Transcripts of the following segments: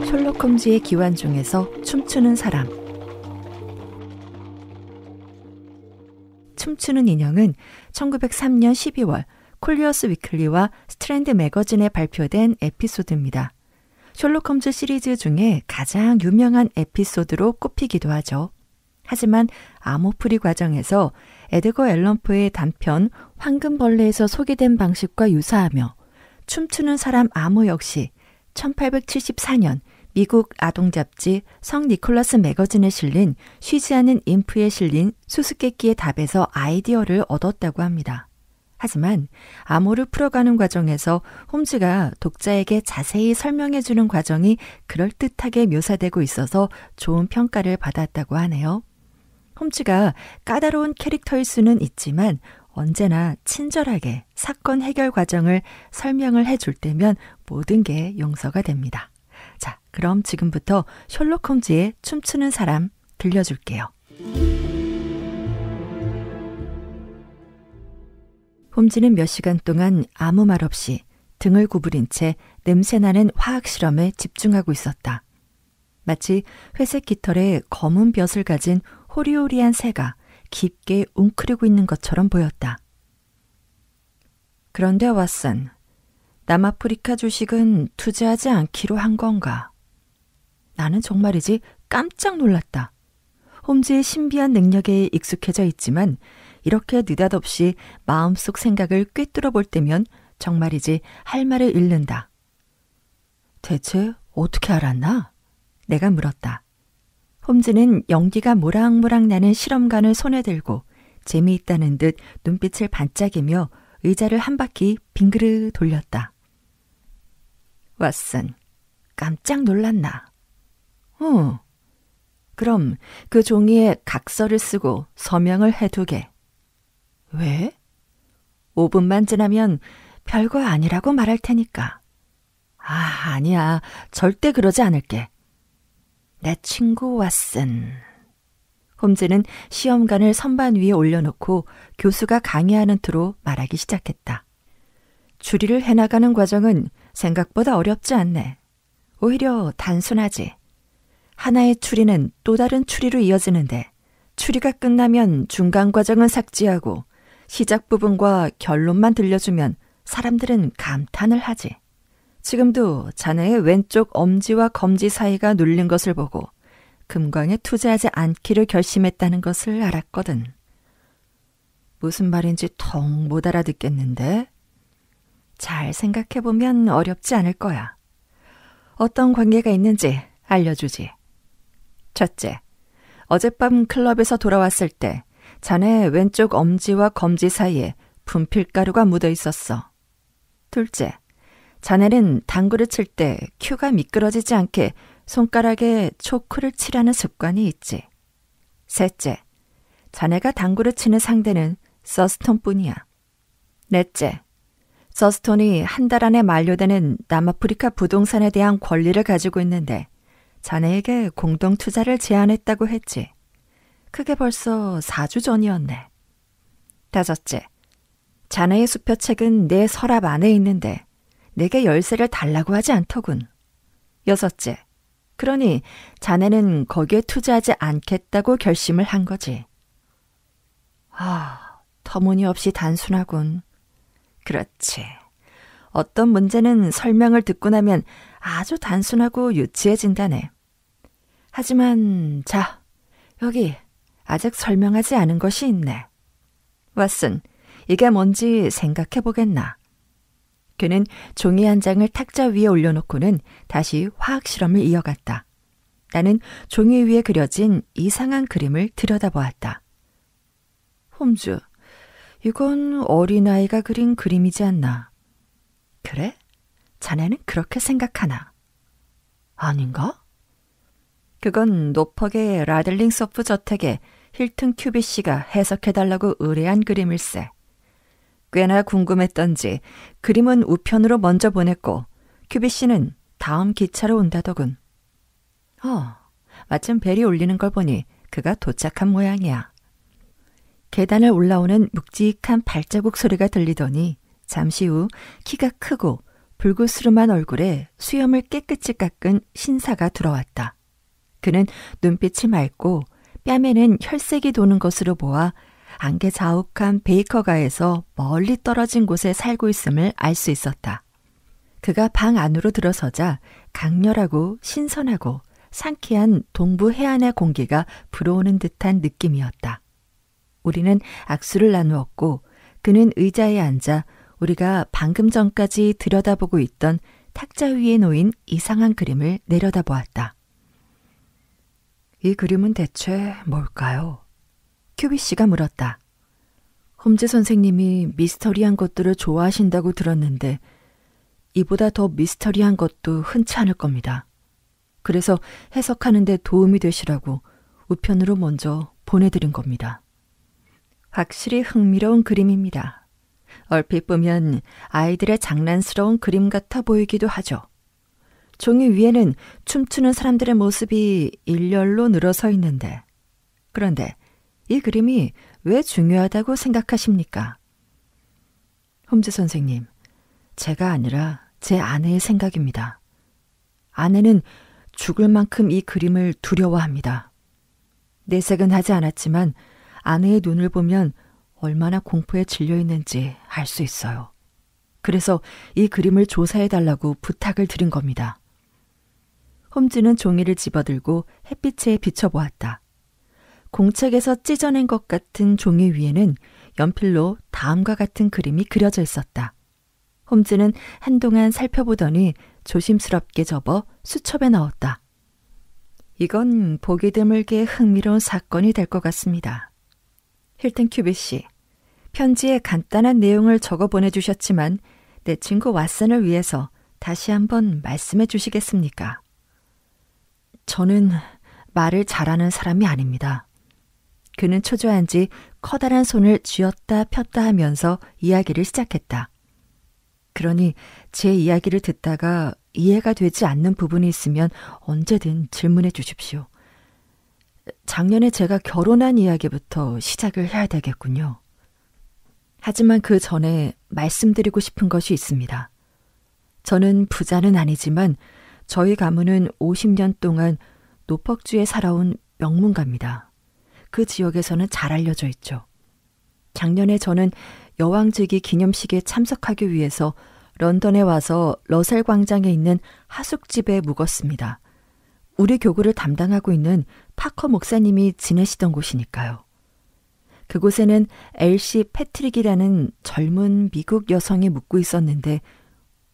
셜록 홈즈의 기환 중에서 춤추는 사람. 춤추는 인형은 1903년 12월 콜리어스 위클리와 스트랜드 매거진에 발표된 에피소드입니다. 셜록 홈즈 시리즈 중에 가장 유명한 에피소드로 꼽히기도 하죠. 하지만 암호풀이 과정에서 에드거 앨런 포의 단편 황금벌레에서 소개된 방식과 유사하며 춤추는 사람 암호 역시 1874년 미국 아동잡지 성 니콜라스 매거진에 실린 쉬지 않은 인프에 실린 수수께끼의 답에서 아이디어를 얻었다고 합니다. 하지만 암호를 풀어가는 과정에서 홈즈가 독자에게 자세히 설명해주는 과정이 그럴듯하게 묘사되고 있어서 좋은 평가를 받았다고 하네요. 홈즈가 까다로운 캐릭터일 수는 있지만 언제나 친절하게 사건 해결 과정을 설명을 해줄 때면 모든 게 용서가 됩니다. 자, 그럼 지금부터 셜록 홈즈의 춤추는 사람 들려줄게요. 홈즈는 몇 시간 동안 아무 말 없이 등을 구부린 채 냄새나는 화학 실험에 집중하고 있었다. 마치 회색 깃털에 검은 벼슬 가진 호리호리한 새가 깊게 웅크리고 있는 것처럼 보였다. 그런데 왓슨, 남아프리카 주식은 투자하지 않기로 한 건가? 나는 정말이지 깜짝 놀랐다. 홈즈의 신비한 능력에 익숙해져 있지만 이렇게 느닷없이 마음속 생각을 꿰뚫어 볼 때면 정말이지 할 말을 잃는다. 대체 어떻게 알았나? 내가 물었다. 홈즈는 연기가 모락모락 나는 실험관을 손에 들고 재미있다는 듯 눈빛을 반짝이며 의자를 한 바퀴 빙그르 돌렸다. 왓슨, 깜짝 놀랐나? 그럼 그 종이에 각서를 쓰고 서명을 해두게. 왜? 5분만 지나면 별거 아니라고 말할 테니까. 아니야. 절대 그러지 않을게. 내 친구 왓슨. 홈즈는 시험관을 선반 위에 올려놓고 교수가 강의하는 투로 말하기 시작했다. 추리를 해나가는 과정은 생각보다 어렵지 않네. 오히려 단순하지. 하나의 추리는 또 다른 추리로 이어지는데 추리가 끝나면 중간 과정은 삭제하고 시작 부분과 결론만 들려주면 사람들은 감탄을 하지. 지금도 자네의 왼쪽 엄지와 검지 사이가 눌린 것을 보고 금광에 투자하지 않기를 결심했다는 것을 알았거든. 무슨 말인지 통 못 알아듣겠는데? 잘 생각해보면 어렵지 않을 거야. 어떤 관계가 있는지 알려주지. 첫째, 어젯밤 클럽에서 돌아왔을 때 자네 왼쪽 엄지와 검지 사이에 분필가루가 묻어 있었어. 둘째, 자네는 당구를 칠 때 큐가 미끄러지지 않게 손가락에 초크를 칠하는 습관이 있지. 셋째, 자네가 당구를 치는 상대는 서스톤뿐이야. 넷째, 서스톤이 한 달 안에 만료되는 남아프리카 부동산에 대한 권리를 가지고 있는데 자네에게 공동 투자를 제안했다고 했지. 그게 벌써 4주 전이었네. 다섯째, 자네의 수표책은 내 서랍 안에 있는데 내게 열쇠를 달라고 하지 않더군. 여섯째, 그러니 자네는 거기에 투자하지 않겠다고 결심을 한 거지. 터무니없이 단순하군. 그렇지. 어떤 문제는 설명을 듣고 나면 아주 단순하고 유치해진다네. 하지만 자, 여기 아직 설명하지 않은 것이 있네. 왓슨, 이게 뭔지 생각해 보겠나? 그는 종이 한 장을 탁자 위에 올려놓고는 다시 화학 실험을 이어갔다. 나는 종이 위에 그려진 이상한 그림을 들여다보았다. 홈즈, 이건 어린아이가 그린 그림이지 않나? 그래? 자네는 그렇게 생각하나? 아닌가? 그건 노퍽의 라들링 소프 저택에 힐튼 큐비 씨가 해석해달라고 의뢰한 그림일세. 꽤나 궁금했던지 그림은 우편으로 먼저 보냈고 큐비 씨는 다음 기차로 온다더군. 마침 벨이 울리는 걸 보니 그가 도착한 모양이야. 계단을 올라오는 묵직한 발자국 소리가 들리더니 잠시 후 키가 크고 불구스름한 얼굴에 수염을 깨끗이 깎은 신사가 들어왔다. 그는 눈빛이 맑고 뺨에는 혈색이 도는 것으로 보아 안개 자욱한 베이커가에서 멀리 떨어진 곳에 살고 있음을 알 수 있었다. 그가 방 안으로 들어서자 강렬하고 신선하고 상쾌한 동부 해안의 공기가 불어오는 듯한 느낌이었다. 우리는 악수를 나누었고 그는 의자에 앉아 우리가 방금 전까지 들여다보고 있던 탁자 위에 놓인 이상한 그림을 내려다보았다. 이 그림은 대체 뭘까요? 큐비 씨가 물었다. 홈즈 선생님이 미스터리한 것들을 좋아하신다고 들었는데 이보다 더 미스터리한 것도 흔치 않을 겁니다. 그래서 해석하는 데 도움이 되시라고 우편으로 먼저 보내드린 겁니다. 확실히 흥미로운 그림입니다. 얼핏 보면 아이들의 장난스러운 그림 같아 보이기도 하죠. 종이 위에는 춤추는 사람들의 모습이 일렬로 늘어서 있는데, 그런데 이 그림이 왜 중요하다고 생각하십니까? 홈즈 선생님, 제가 아니라 제 아내의 생각입니다. 아내는 죽을 만큼 이 그림을 두려워합니다. 내색은 하지 않았지만 아내의 눈을 보면 얼마나 공포에 질려 있는지 알 수 있어요. 그래서 이 그림을 조사해달라고 부탁을 드린 겁니다. 홈즈는 종이를 집어들고 햇빛에 비춰보았다. 공책에서 찢어낸 것 같은 종이 위에는 연필로 다음과 같은 그림이 그려져 있었다. 홈즈는 한동안 살펴보더니 조심스럽게 접어 수첩에 넣었다. 이건 보기 드물게 흥미로운 사건이 될 것 같습니다. 힐튼 큐비 씨, 편지에 간단한 내용을 적어 보내주셨지만 내 친구 왓슨을 위해서 다시 한번 말씀해 주시겠습니까? 저는 말을 잘하는 사람이 아닙니다. 그는 초조한 지 커다란 손을 쥐었다 폈다 하면서 이야기를 시작했다. 그러니 제 이야기를 듣다가 이해가 되지 않는 부분이 있으면 언제든 질문해 주십시오. 작년에 제가 결혼한 이야기부터 시작을 해야 되겠군요. 하지만 그 전에 말씀드리고 싶은 것이 있습니다. 저는 부자는 아니지만 저희 가문은 50년 동안 노퍽주에 살아온 명문가입니다. 그 지역에서는 잘 알려져 있죠. 작년에 저는 여왕제기 기념식에 참석하기 위해서 런던에 와서 러셀 광장에 있는 하숙집에 묵었습니다. 우리 교구를 담당하고 있는 파커 목사님이 지내시던 곳이니까요. 그곳에는 엘시 패트릭이라는 젊은 미국 여성이 묵고 있었는데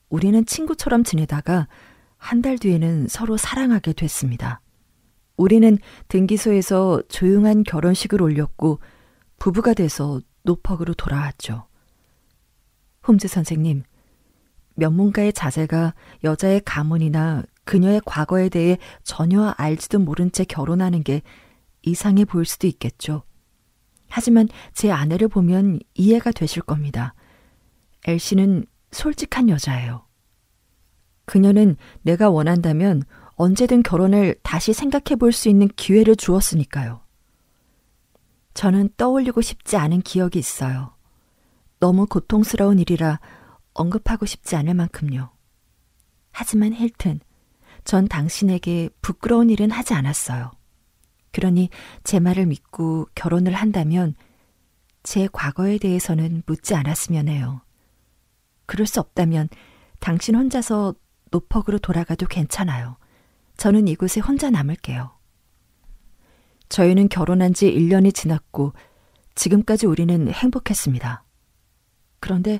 우리는 친구처럼 지내다가 한 달 뒤에는 서로 사랑하게 됐습니다. 우리는 등기소에서 조용한 결혼식을 올렸고 부부가 돼서 노퍽으로 돌아왔죠. 홈즈 선생님, 명문가의 자제가 여자의 가문이나 그녀의 과거에 대해 전혀 알지도 모른 채 결혼하는 게 이상해 보일 수도 있겠죠. 하지만 제 아내를 보면 이해가 되실 겁니다. 엘씨는 솔직한 여자예요. 그녀는 내가 원한다면 언제든 결혼을 다시 생각해 볼 수 있는 기회를 주었으니까요. 저는 떠올리고 싶지 않은 기억이 있어요. 너무 고통스러운 일이라 언급하고 싶지 않을 만큼요. 하지만 힐튼, 전 당신에게 부끄러운 일은 하지 않았어요. 그러니 제 말을 믿고 결혼을 한다면 제 과거에 대해서는 묻지 않았으면 해요. 그럴 수 없다면 당신 혼자서 노퍽으로 돌아가도 괜찮아요. 저는 이곳에 혼자 남을게요. 저희는 결혼한 지 1년이 지났고 지금까지 우리는 행복했습니다. 그런데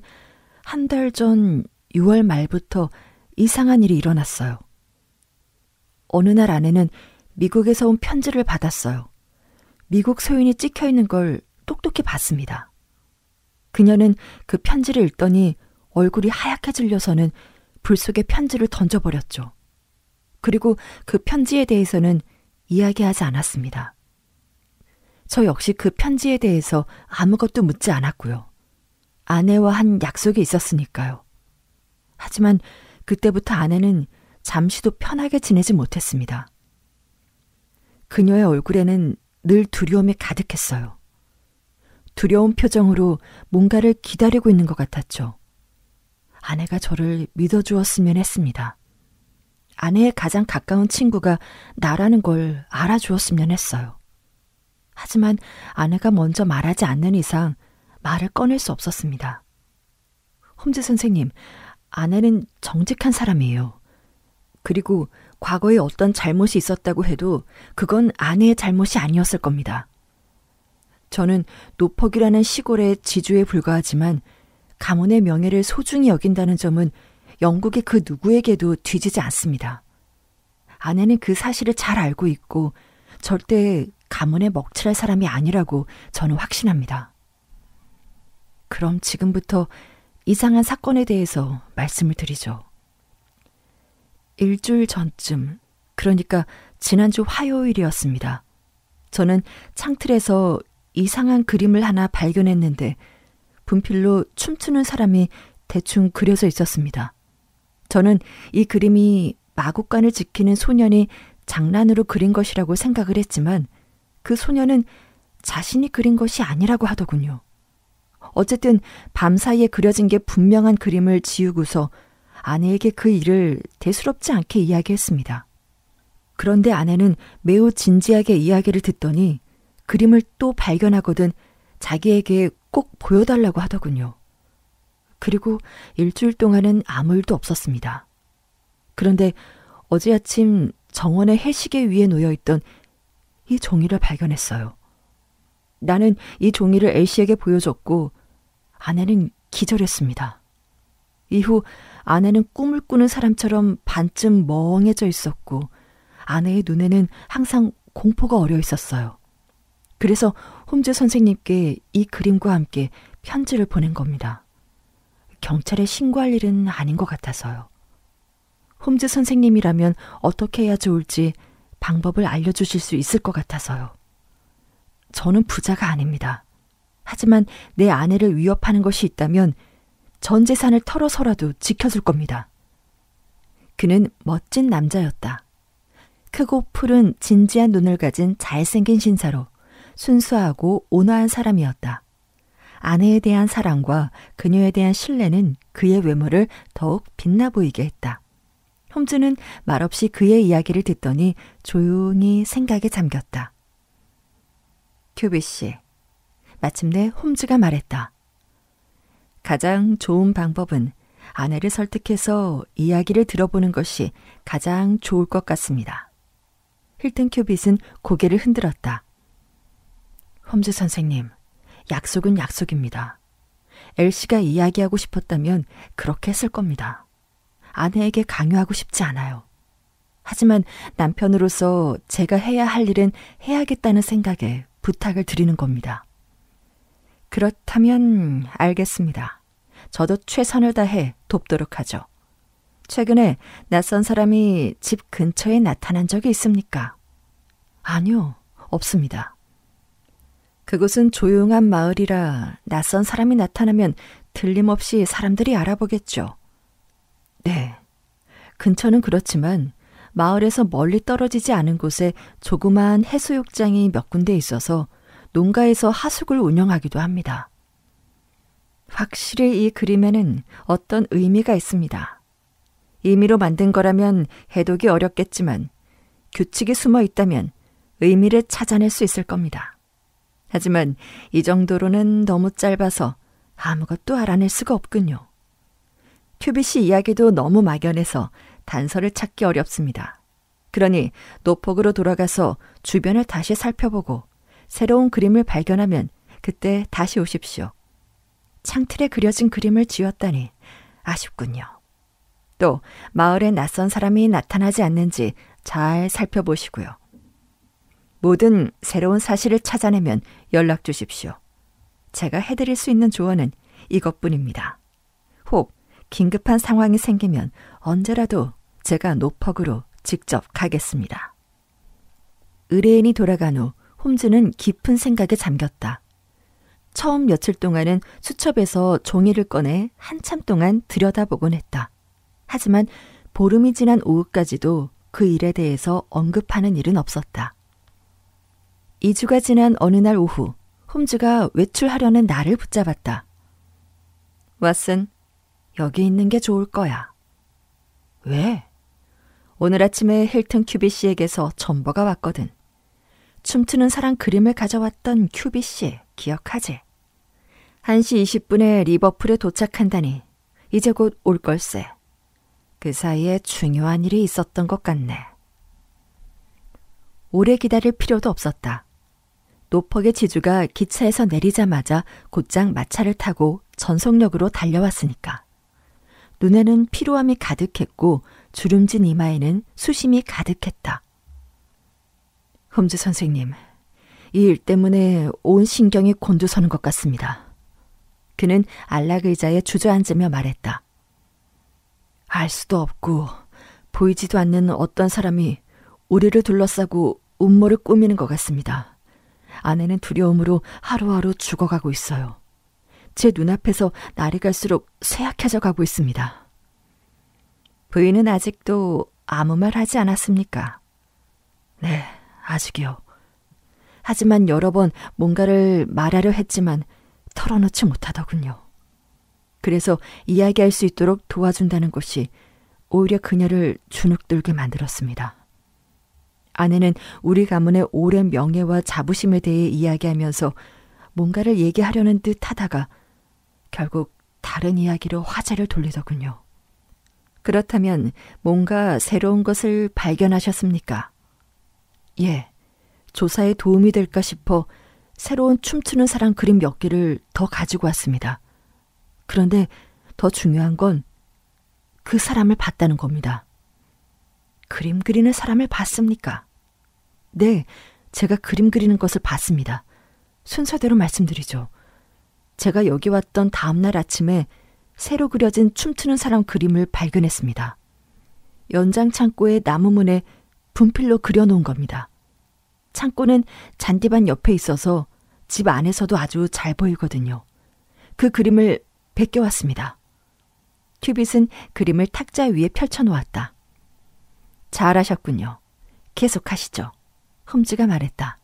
한 달 전 6월 말부터 이상한 일이 일어났어요. 어느 날 아내는 미국에서 온 편지를 받았어요. 미국 소인이 찍혀 있는 걸 똑똑히 봤습니다. 그녀는 그 편지를 읽더니 얼굴이 하얗게 질려서는 불 속에 편지를 던져버렸죠. 그리고 그 편지에 대해서는 이야기하지 않았습니다. 저 역시 그 편지에 대해서 아무것도 묻지 않았고요. 아내와 한 약속이 있었으니까요. 하지만 그때부터 아내는 잠시도 편하게 지내지 못했습니다. 그녀의 얼굴에는 늘 두려움이 가득했어요. 두려운 표정으로 뭔가를 기다리고 있는 것 같았죠. 아내가 저를 믿어주었으면 했습니다. 아내의 가장 가까운 친구가 나라는 걸 알아주었으면 했어요. 하지만 아내가 먼저 말하지 않는 이상 말을 꺼낼 수 없었습니다. 홈즈 선생님, 아내는 정직한 사람이에요. 그리고 과거에 어떤 잘못이 있었다고 해도 그건 아내의 잘못이 아니었을 겁니다. 저는 노퍽이라는 시골의 지주에 불과하지만 가문의 명예를 소중히 여긴다는 점은 영국의 그 누구에게도 뒤지지 않습니다. 아내는 그 사실을 잘 알고 있고 절대 가문에 먹칠할 사람이 아니라고 저는 확신합니다. 그럼 지금부터 이상한 사건에 대해서 말씀을 드리죠. 일주일 전쯤, 그러니까 지난주 화요일이었습니다. 저는 창틀에서 이상한 그림을 하나 발견했는데 분필로 춤추는 사람이 대충 그려져 있었습니다. 저는 이 그림이 마구간을 지키는 소년이 장난으로 그린 것이라고 생각을 했지만 그 소년은 자신이 그린 것이 아니라고 하더군요. 어쨌든 밤사이에 그려진 게 분명한 그림을 지우고서 아내에게 그 일을 대수롭지 않게 이야기했습니다. 그런데 아내는 매우 진지하게 이야기를 듣더니 그림을 또 발견하거든 자기에게 꼭 보여달라고 하더군요. 그리고 일주일 동안은 아무 일도 없었습니다. 그런데 어제 아침 정원의 해시계 위에 놓여있던 이 종이를 발견했어요. 나는 이 종이를 엘시에게 보여줬고 아내는 기절했습니다. 이후 아내는 꿈을 꾸는 사람처럼 반쯤 멍해져 있었고 아내의 눈에는 항상 공포가 어려 있었어요. 그래서 홈즈 선생님께 이 그림과 함께 편지를 보낸 겁니다. 경찰에 신고할 일은 아닌 것 같아서요. 홈즈 선생님이라면 어떻게 해야 좋을지 방법을 알려주실 수 있을 것 같아서요. 저는 부자가 아닙니다. 하지만 내 아내를 위협하는 것이 있다면 전 재산을 털어서라도 지켜줄 겁니다. 그는 멋진 남자였다. 크고 푸른 진지한 눈을 가진 잘생긴 신사로 순수하고 온화한 사람이었다. 아내에 대한 사랑과 그녀에 대한 신뢰는 그의 외모를 더욱 빛나 보이게 했다. 홈즈는 말없이 그의 이야기를 듣더니 조용히 생각에 잠겼다. 큐비 씨, 마침내 홈즈가 말했다. 가장 좋은 방법은 아내를 설득해서 이야기를 들어보는 것이 가장 좋을 것 같습니다. 힐튼 큐빗은 고개를 흔들었다. 홈즈 선생님, 약속은 약속입니다. 엘시가 이야기하고 싶었다면 그렇게 했을 겁니다. 아내에게 강요하고 싶지 않아요. 하지만 남편으로서 제가 해야 할 일은 해야겠다는 생각에 부탁을 드리는 겁니다. 그렇다면 알겠습니다. 저도 최선을 다해 돕도록 하죠. 최근에 낯선 사람이 집 근처에 나타난 적이 있습니까? 아니요, 없습니다. 그곳은 조용한 마을이라 낯선 사람이 나타나면 틀림없이 사람들이 알아보겠죠. 네, 근처는 그렇지만 마을에서 멀리 떨어지지 않은 곳에 조그마한 해수욕장이 몇 군데 있어서 농가에서 하숙을 운영하기도 합니다. 확실히 이 그림에는 어떤 의미가 있습니다. 임의로 만든 거라면 해독이 어렵겠지만 규칙이 숨어 있다면 의미를 찾아낼 수 있을 겁니다. 하지만 이 정도로는 너무 짧아서 아무것도 알아낼 수가 없군요. 큐빗이 이야기도 너무 막연해서 단서를 찾기 어렵습니다. 그러니 노폭으로 돌아가서 주변을 다시 살펴보고 새로운 그림을 발견하면 그때 다시 오십시오. 창틀에 그려진 그림을 지웠다니 아쉽군요. 또 마을에 낯선 사람이 나타나지 않는지 잘 살펴보시고요. 모든 새로운 사실을 찾아내면 연락 주십시오. 제가 해드릴 수 있는 조언은 이것뿐입니다. 혹 긴급한 상황이 생기면 언제라도 제가 노퍽으로 직접 가겠습니다. 의뢰인이 돌아간 후 홈즈는 깊은 생각에 잠겼다. 처음 며칠 동안은 수첩에서 종이를 꺼내 한참 동안 들여다보곤 했다. 하지만 보름이 지난 오후까지도 그 일에 대해서 언급하는 일은 없었다. 2주가 지난 어느 날 오후, 홈즈가 외출하려는 나를 붙잡았다. 왓슨, 여기 있는 게 좋을 거야. 왜? 오늘 아침에 힐튼 큐비 씨에게서 전보가 왔거든. 춤추는 사람 그림을 가져왔던 큐비 씨, 기억하지? 1시 20분에 리버풀에 도착한다니 이제 곧 올 걸세. 그 사이에 중요한 일이 있었던 것 같네. 오래 기다릴 필요도 없었다. 노퍽의 지주가 기차에서 내리자마자 곧장 마차를 타고 전속력으로 달려왔으니까. 눈에는 피로함이 가득했고 주름진 이마에는 수심이 가득했다. 홈즈 선생님, 이 일 때문에 온 신경이 곤두서는 것 같습니다. 그는 안락 의자에 주저앉으며 말했다. 알 수도 없고 보이지도 않는 어떤 사람이 우리를 둘러싸고 음모를 꾸미는 것 같습니다. 아내는 두려움으로 하루하루 죽어가고 있어요. 제 눈앞에서 날이 갈수록 쇠약해져 가고 있습니다. 부인은 아직도 아무 말 하지 않았습니까? 네, 아직이요. 하지만 여러 번 뭔가를 말하려 했지만 털어놓지 못하더군요. 그래서 이야기할 수 있도록 도와준다는 것이 오히려 그녀를 주눅들게 만들었습니다. 아내는 우리 가문의 오랜 명예와 자부심에 대해 이야기하면서 뭔가를 얘기하려는 듯 하다가 결국 다른 이야기로 화제를 돌리더군요. 그렇다면 뭔가 새로운 것을 발견하셨습니까? 예, 조사에 도움이 될까 싶어 새로운 춤추는 사람 그림 몇 개를 더 가지고 왔습니다. 그런데 더 중요한 건 그 사람을 봤다는 겁니다. 그림 그리는 사람을 봤습니까? 네, 제가 그림 그리는 것을 봤습니다. 순서대로 말씀드리죠. 제가 여기 왔던 다음날 아침에 새로 그려진 춤추는 사람 그림을 발견했습니다. 연장 창고의 나무문에 분필로 그려놓은 겁니다. 창고는 잔디밭 옆에 있어서 집 안에서도 아주 잘 보이거든요. 그 그림을 베껴왔습니다. 큐빗은 그림을 탁자 위에 펼쳐놓았다. 잘하셨군요. 계속하시죠. 홈즈가 말했다.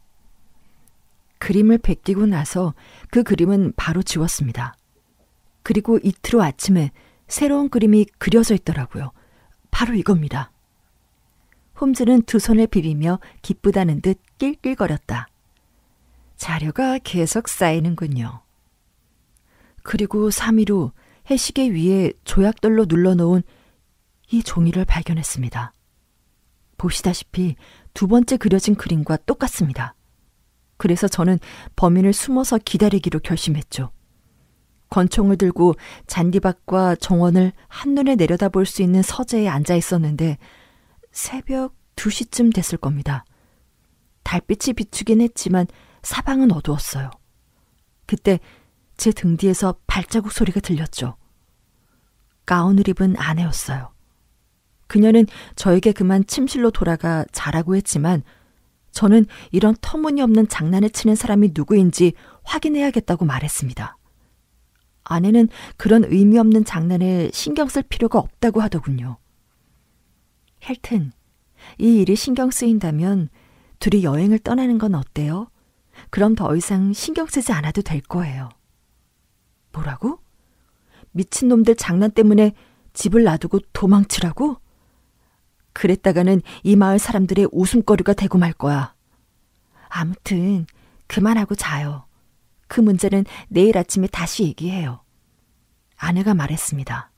그림을 베끼고 나서 그 그림은 바로 지웠습니다. 그리고 이틀 후 아침에 새로운 그림이 그려져 있더라고요. 바로 이겁니다. 홈즈는 두 손을 비비며 기쁘다는 듯 낄낄거렸다. 자료가 계속 쌓이는군요. 그리고 3일 후 해시계 위에 조약돌로 눌러놓은 이 종이를 발견했습니다. 보시다시피 두 번째 그려진 그림과 똑같습니다. 그래서 저는 범인을 숨어서 기다리기로 결심했죠. 권총을 들고 잔디밭과 정원을 한눈에 내려다볼 수 있는 서재에 앉아 있었는데 새벽 2시쯤 됐을 겁니다. 달빛이 비추긴 했지만 사방은 어두웠어요. 그때 제 등 뒤에서 발자국 소리가 들렸죠. 가운을 입은 아내였어요. 그녀는 저에게 그만 침실로 돌아가 자라고 했지만 저는 이런 터무니없는 장난을 치는 사람이 누구인지 확인해야겠다고 말했습니다. 아내는 그런 의미 없는 장난에 신경 쓸 필요가 없다고 하더군요. 힐튼, 이 일이 신경 쓰인다면 둘이 여행을 떠나는 건 어때요? 그럼 더 이상 신경 쓰지 않아도 될 거예요. 뭐라고? 미친놈들 장난 때문에 집을 놔두고 도망치라고? 그랬다가는 이 마을 사람들의 웃음거리가 되고 말 거야. 아무튼 그만하고 자요. 그 문제는 내일 아침에 다시 얘기해요. 아내가 말했습니다.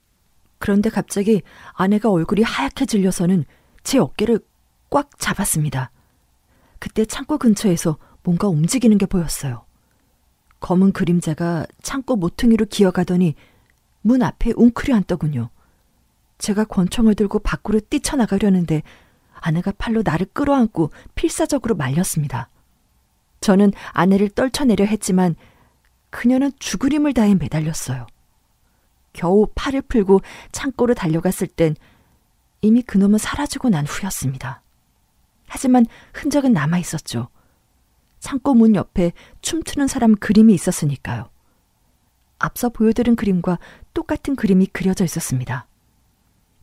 그런데 갑자기 아내가 얼굴이 하얗게 질려서는 제 어깨를 꽉 잡았습니다. 그때 창고 근처에서 뭔가 움직이는 게 보였어요. 검은 그림자가 창고 모퉁이로 기어가더니 문 앞에 웅크려 앉더군요. 제가 권총을 들고 밖으로 뛰쳐나가려는데 아내가 팔로 나를 끌어안고 필사적으로 말렸습니다. 저는 아내를 떨쳐내려 했지만 그녀는 죽을 힘을 다해 매달렸어요. 겨우 팔을 풀고 창고로 달려갔을 땐 이미 그놈은 사라지고 난 후였습니다. 하지만 흔적은 남아있었죠. 창고 문 옆에 춤추는 사람 그림이 있었으니까요. 앞서 보여드린 그림과 똑같은 그림이 그려져 있었습니다.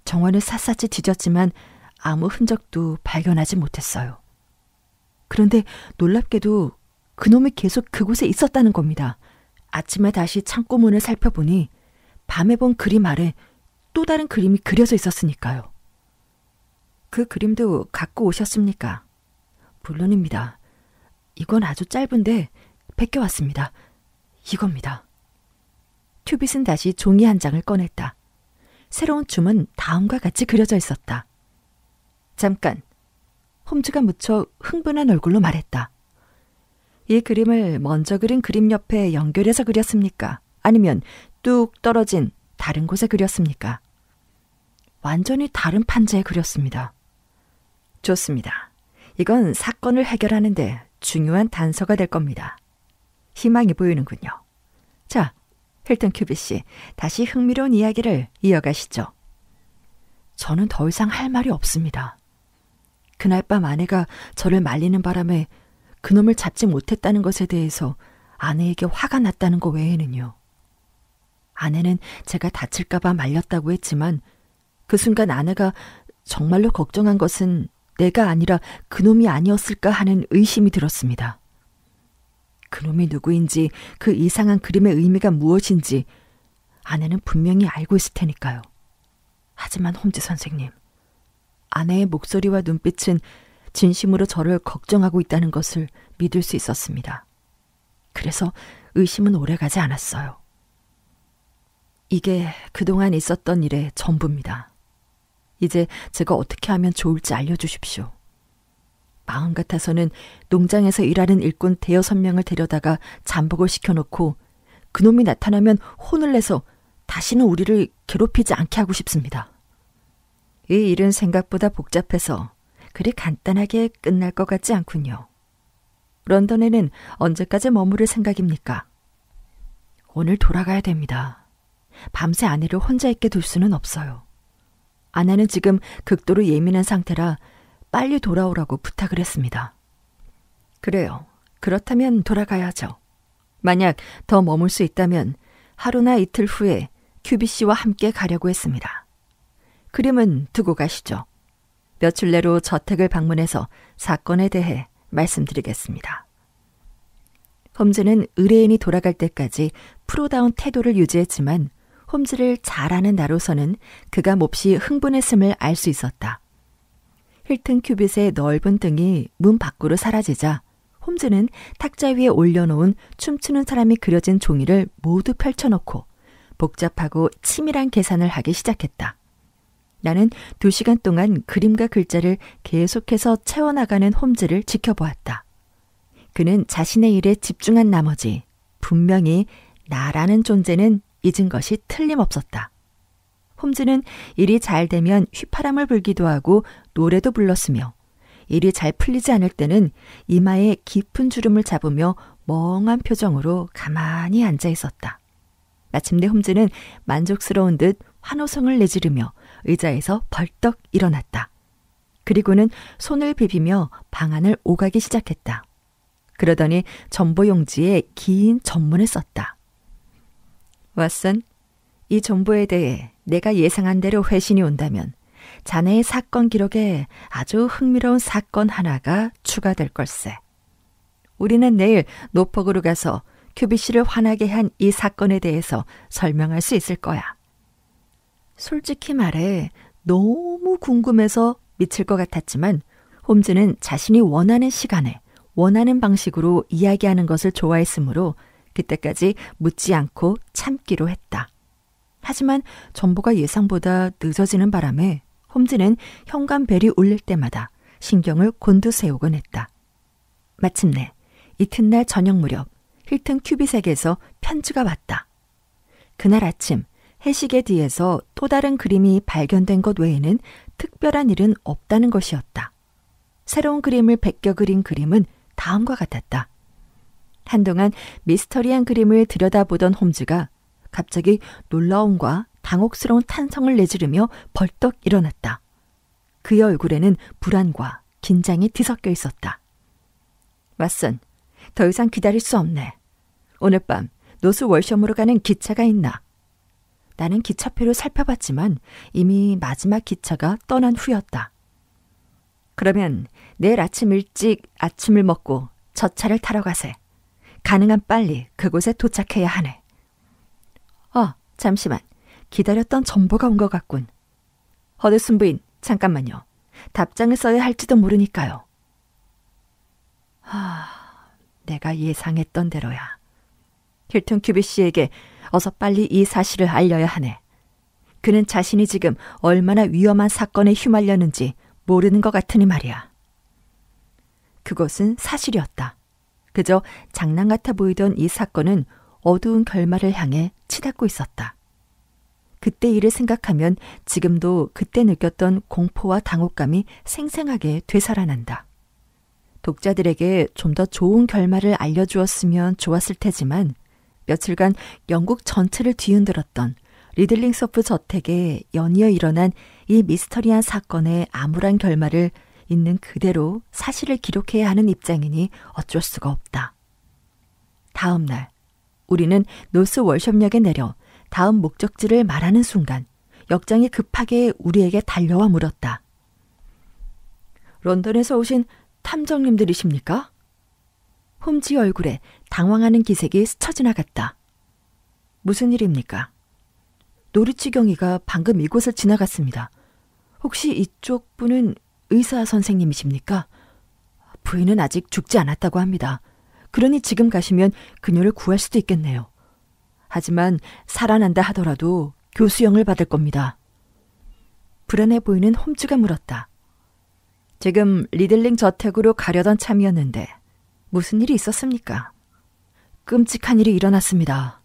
정원을 샅샅이 뒤졌지만 아무 흔적도 발견하지 못했어요. 그런데 놀랍게도 그놈이 계속 그곳에 있었다는 겁니다. 아침에 다시 창고 문을 살펴보니 밤에 본 그림 아래 또 다른 그림이 그려져 있었으니까요. 그 그림도 갖고 오셨습니까? 물론입니다. 이건 아주 짧은데 베껴왔습니다. 이겁니다. 큐빗은 다시 종이 한 장을 꺼냈다. 새로운 춤은 다음과 같이 그려져 있었다. 잠깐. 홈즈가 무척 흥분한 얼굴로 말했다. 이 그림을 먼저 그린 그림 옆에 연결해서 그렸습니까? 아니면 뚝 떨어진 다른 곳에 그렸습니까? 완전히 다른 판자에 그렸습니다. 좋습니다. 이건 사건을 해결하는데 중요한 단서가 될 겁니다. 희망이 보이는군요. 자, 힐튼 큐빗 씨, 다시 흥미로운 이야기를 이어가시죠. 저는 더 이상 할 말이 없습니다. 그날 밤 아내가 저를 말리는 바람에 그놈을 잡지 못했다는 것에 대해서 아내에게 화가 났다는 것 외에는요. 아내는 제가 다칠까 봐 말렸다고 했지만 그 순간 아내가 정말로 걱정한 것은 내가 아니라 그놈이 아니었을까 하는 의심이 들었습니다. 그놈이 누구인지 그 이상한 그림의 의미가 무엇인지 아내는 분명히 알고 있을 테니까요. 하지만 홈즈 선생님, 아내의 목소리와 눈빛은 진심으로 저를 걱정하고 있다는 것을 믿을 수 있었습니다. 그래서 의심은 오래가지 않았어요. 이게 그동안 있었던 일의 전부입니다. 이제 제가 어떻게 하면 좋을지 알려주십시오. 마음 같아서는 농장에서 일하는 일꾼 5-6명을 데려다가 잠복을 시켜놓고 그놈이 나타나면 혼을 내서 다시는 우리를 괴롭히지 않게 하고 싶습니다. 이 일은 생각보다 복잡해서 그리 간단하게 끝날 것 같지 않군요. 런던에는 언제까지 머무를 생각입니까? 오늘 돌아가야 됩니다. 밤새 아내를 혼자 있게 둘 수는 없어요. 아내는 지금 극도로 예민한 상태라 빨리 돌아오라고 부탁을 했습니다. 그래요. 그렇다면 돌아가야죠. 만약 더 머물 수 있다면 하루나 이틀 후에 큐빗 씨와 함께 가려고 했습니다. 그림은 두고 가시죠. 며칠 내로 저택을 방문해서 사건에 대해 말씀드리겠습니다. 홈즈는 의뢰인이 돌아갈 때까지 프로다운 태도를 유지했지만 홈즈를 잘 아는 나로서는 그가 몹시 흥분했음을 알 수 있었다. 힐튼 큐빗의 넓은 등이 문 밖으로 사라지자 홈즈는 탁자 위에 올려놓은 춤추는 사람이 그려진 종이를 모두 펼쳐놓고 복잡하고 치밀한 계산을 하기 시작했다. 나는 2시간 동안 그림과 글자를 계속해서 채워나가는 홈즈를 지켜보았다. 그는 자신의 일에 집중한 나머지 분명히 나라는 존재는 잊은 것이 틀림없었다. 홈즈는 일이 잘 되면 휘파람을 불기도 하고 노래도 불렀으며 일이 잘 풀리지 않을 때는 이마에 깊은 주름을 잡으며 멍한 표정으로 가만히 앉아 있었다. 마침내 홈즈는 만족스러운 듯 환호성을 내지르며 의자에서 벌떡 일어났다. 그리고는 손을 비비며 방안을 오가기 시작했다. 그러더니 전보용지에 긴 전문을 썼다. 왓슨, 이 정보에 대해 내가 예상한 대로 회신이 온다면 자네의 사건 기록에 아주 흥미로운 사건 하나가 추가될 걸세. 우리는 내일 노폭으로 가서 큐빗 씨를 화나게 한 이 사건에 대해서 설명할 수 있을 거야. 솔직히 말해 너무 궁금해서 미칠 것 같았지만 홈즈는 자신이 원하는 시간에 원하는 방식으로 이야기하는 것을 좋아했으므로 그때까지 묻지 않고 참기로 했다. 하지만 정보가 예상보다 늦어지는 바람에 홈즈는 현관벨이 울릴 때마다 신경을 곤두세우곤 했다. 마침내 이튿날 저녁 무렵 힐튼 큐빗에게서 편지가 왔다. 그날 아침 해시계 뒤에서 또 다른 그림이 발견된 것 외에는 특별한 일은 없다는 것이었다. 새로운 그림을 베껴 그린 그림은 다음과 같았다. 한동안 미스터리한 그림을 들여다보던 홈즈가 갑자기 놀라움과 당혹스러운 탄성을 내지르며 벌떡 일어났다. 그의 얼굴에는 불안과 긴장이 뒤섞여 있었다. 왓슨, 더 이상 기다릴 수 없네. 오늘 밤 노스 월섬으로 가는 기차가 있나? 나는 기차표를 살펴봤지만 이미 마지막 기차가 떠난 후였다. 그러면 내일 아침 일찍 아침을 먹고 저 차를 타러 가세. 가능한 빨리 그곳에 도착해야 하네. 잠시만. 기다렸던 정보가 온 것 같군. 허드슨 부인, 잠깐만요. 답장을 써야 할지도 모르니까요. 내가 예상했던 대로야. 힐튼 큐빗 씨에게 어서 빨리 이 사실을 알려야 하네. 그는 자신이 지금 얼마나 위험한 사건에 휘말렸는지 모르는 것 같으니 말이야. 그것은 사실이었다. 그저 장난 같아 보이던 이 사건은 어두운 결말을 향해 치닫고 있었다. 그때 일을 생각하면 지금도 그때 느꼈던 공포와 당혹감이 생생하게 되살아난다. 독자들에게 좀 더 좋은 결말을 알려주었으면 좋았을 테지만 며칠간 영국 전체를 뒤흔들었던 리들링소프 저택에 연이어 일어난 이 미스터리한 사건의 암울한 결말을 있는 그대로 사실을 기록해야 하는 입장이니 어쩔 수가 없다. 다음 날 우리는 노스 월숍역에 내려 다음 목적지를 말하는 순간 역장이 급하게 우리에게 달려와 물었다. 런던에서 오신 탐정님들이십니까? 홈즈의 얼굴에 당황하는 기색이 스쳐 지나갔다. 무슨 일입니까? 노리치 경위가 방금 이곳을 지나갔습니다. 혹시 이쪽 분은 의사 선생님이십니까? 부인은 아직 죽지 않았다고 합니다. 그러니 지금 가시면 그녀를 구할 수도 있겠네요. 하지만 살아난다 하더라도 교수형을 받을 겁니다. 불안해 보이는 홈즈가 물었다. 지금 리들링 저택으로 가려던 참이었는데 무슨 일이 있었습니까? 끔찍한 일이 일어났습니다.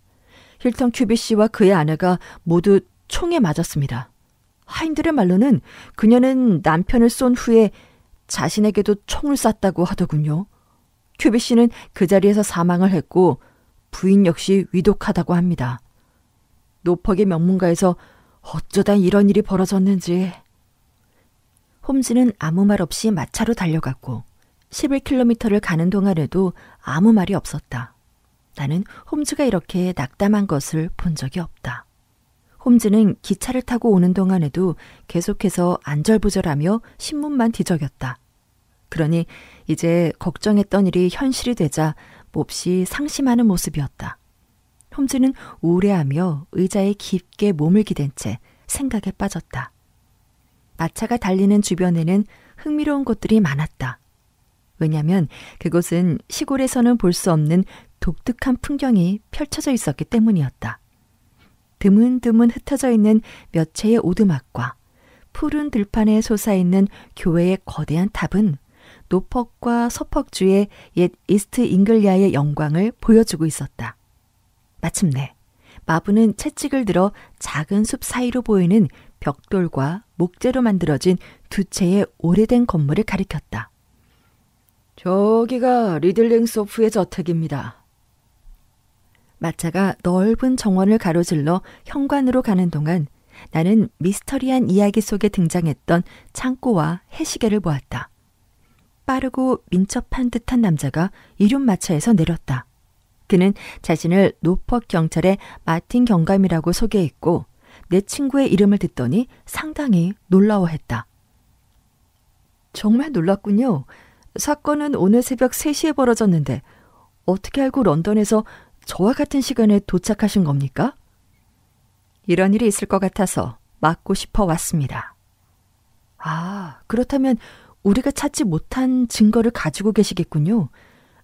힐턴 큐빗 씨와 그의 아내가 모두 총에 맞았습니다. 하인들의 말로는 그녀는 남편을 쏜 후에 자신에게도 총을 쐈다고 하더군요. 큐빗 씨는 그 자리에서 사망을 했고 부인 역시 위독하다고 합니다. 노퍽의 명문가에서 어쩌다 이런 일이 벌어졌는지. 홈즈는 아무 말 없이 마차로 달려갔고 11km를 가는 동안에도 아무 말이 없었다. 나는 홈즈가 이렇게 낙담한 것을 본 적이 없다. 홈즈는 기차를 타고 오는 동안에도 계속해서 안절부절하며 신문만 뒤적였다. 그러니 이제 걱정했던 일이 현실이 되자 몹시 상심하는 모습이었다. 홈즈는 우울해하며 의자에 깊게 몸을 기댄 채 생각에 빠졌다. 마차가 달리는 주변에는 흥미로운 곳들이 많았다. 왜냐하면 그곳은 시골에서는 볼 수 없는 독특한 풍경이 펼쳐져 있었기 때문이었다. 드문드문 흩어져 있는 몇 채의 오두막과 푸른 들판에 솟아있는 교회의 거대한 탑은 노퍽과 서퍽주의 옛 이스트 잉글리아의 영광을 보여주고 있었다. 마침내 마부는 채찍을 들어 작은 숲 사이로 보이는 벽돌과 목재로 만들어진 두 채의 오래된 건물을 가리켰다. 저기가 리들링소프의 저택입니다. 마차가 넓은 정원을 가로질러 현관으로 가는 동안 나는 미스터리한 이야기 속에 등장했던 창고와 해시계를 보았다. 빠르고 민첩한 듯한 남자가 이륜마차에서 내렸다. 그는 자신을 노퍽 경찰의 마틴 경감이라고 소개했고 내 친구의 이름을 듣더니 상당히 놀라워했다. 정말 놀랐군요. 사건은 오늘 새벽 3시에 벌어졌는데 어떻게 알고 런던에서 저와 같은 시간에 도착하신 겁니까? 이런 일이 있을 것 같아서 막고 싶어 왔습니다. 아, 그렇다면 우리가 찾지 못한 증거를 가지고 계시겠군요.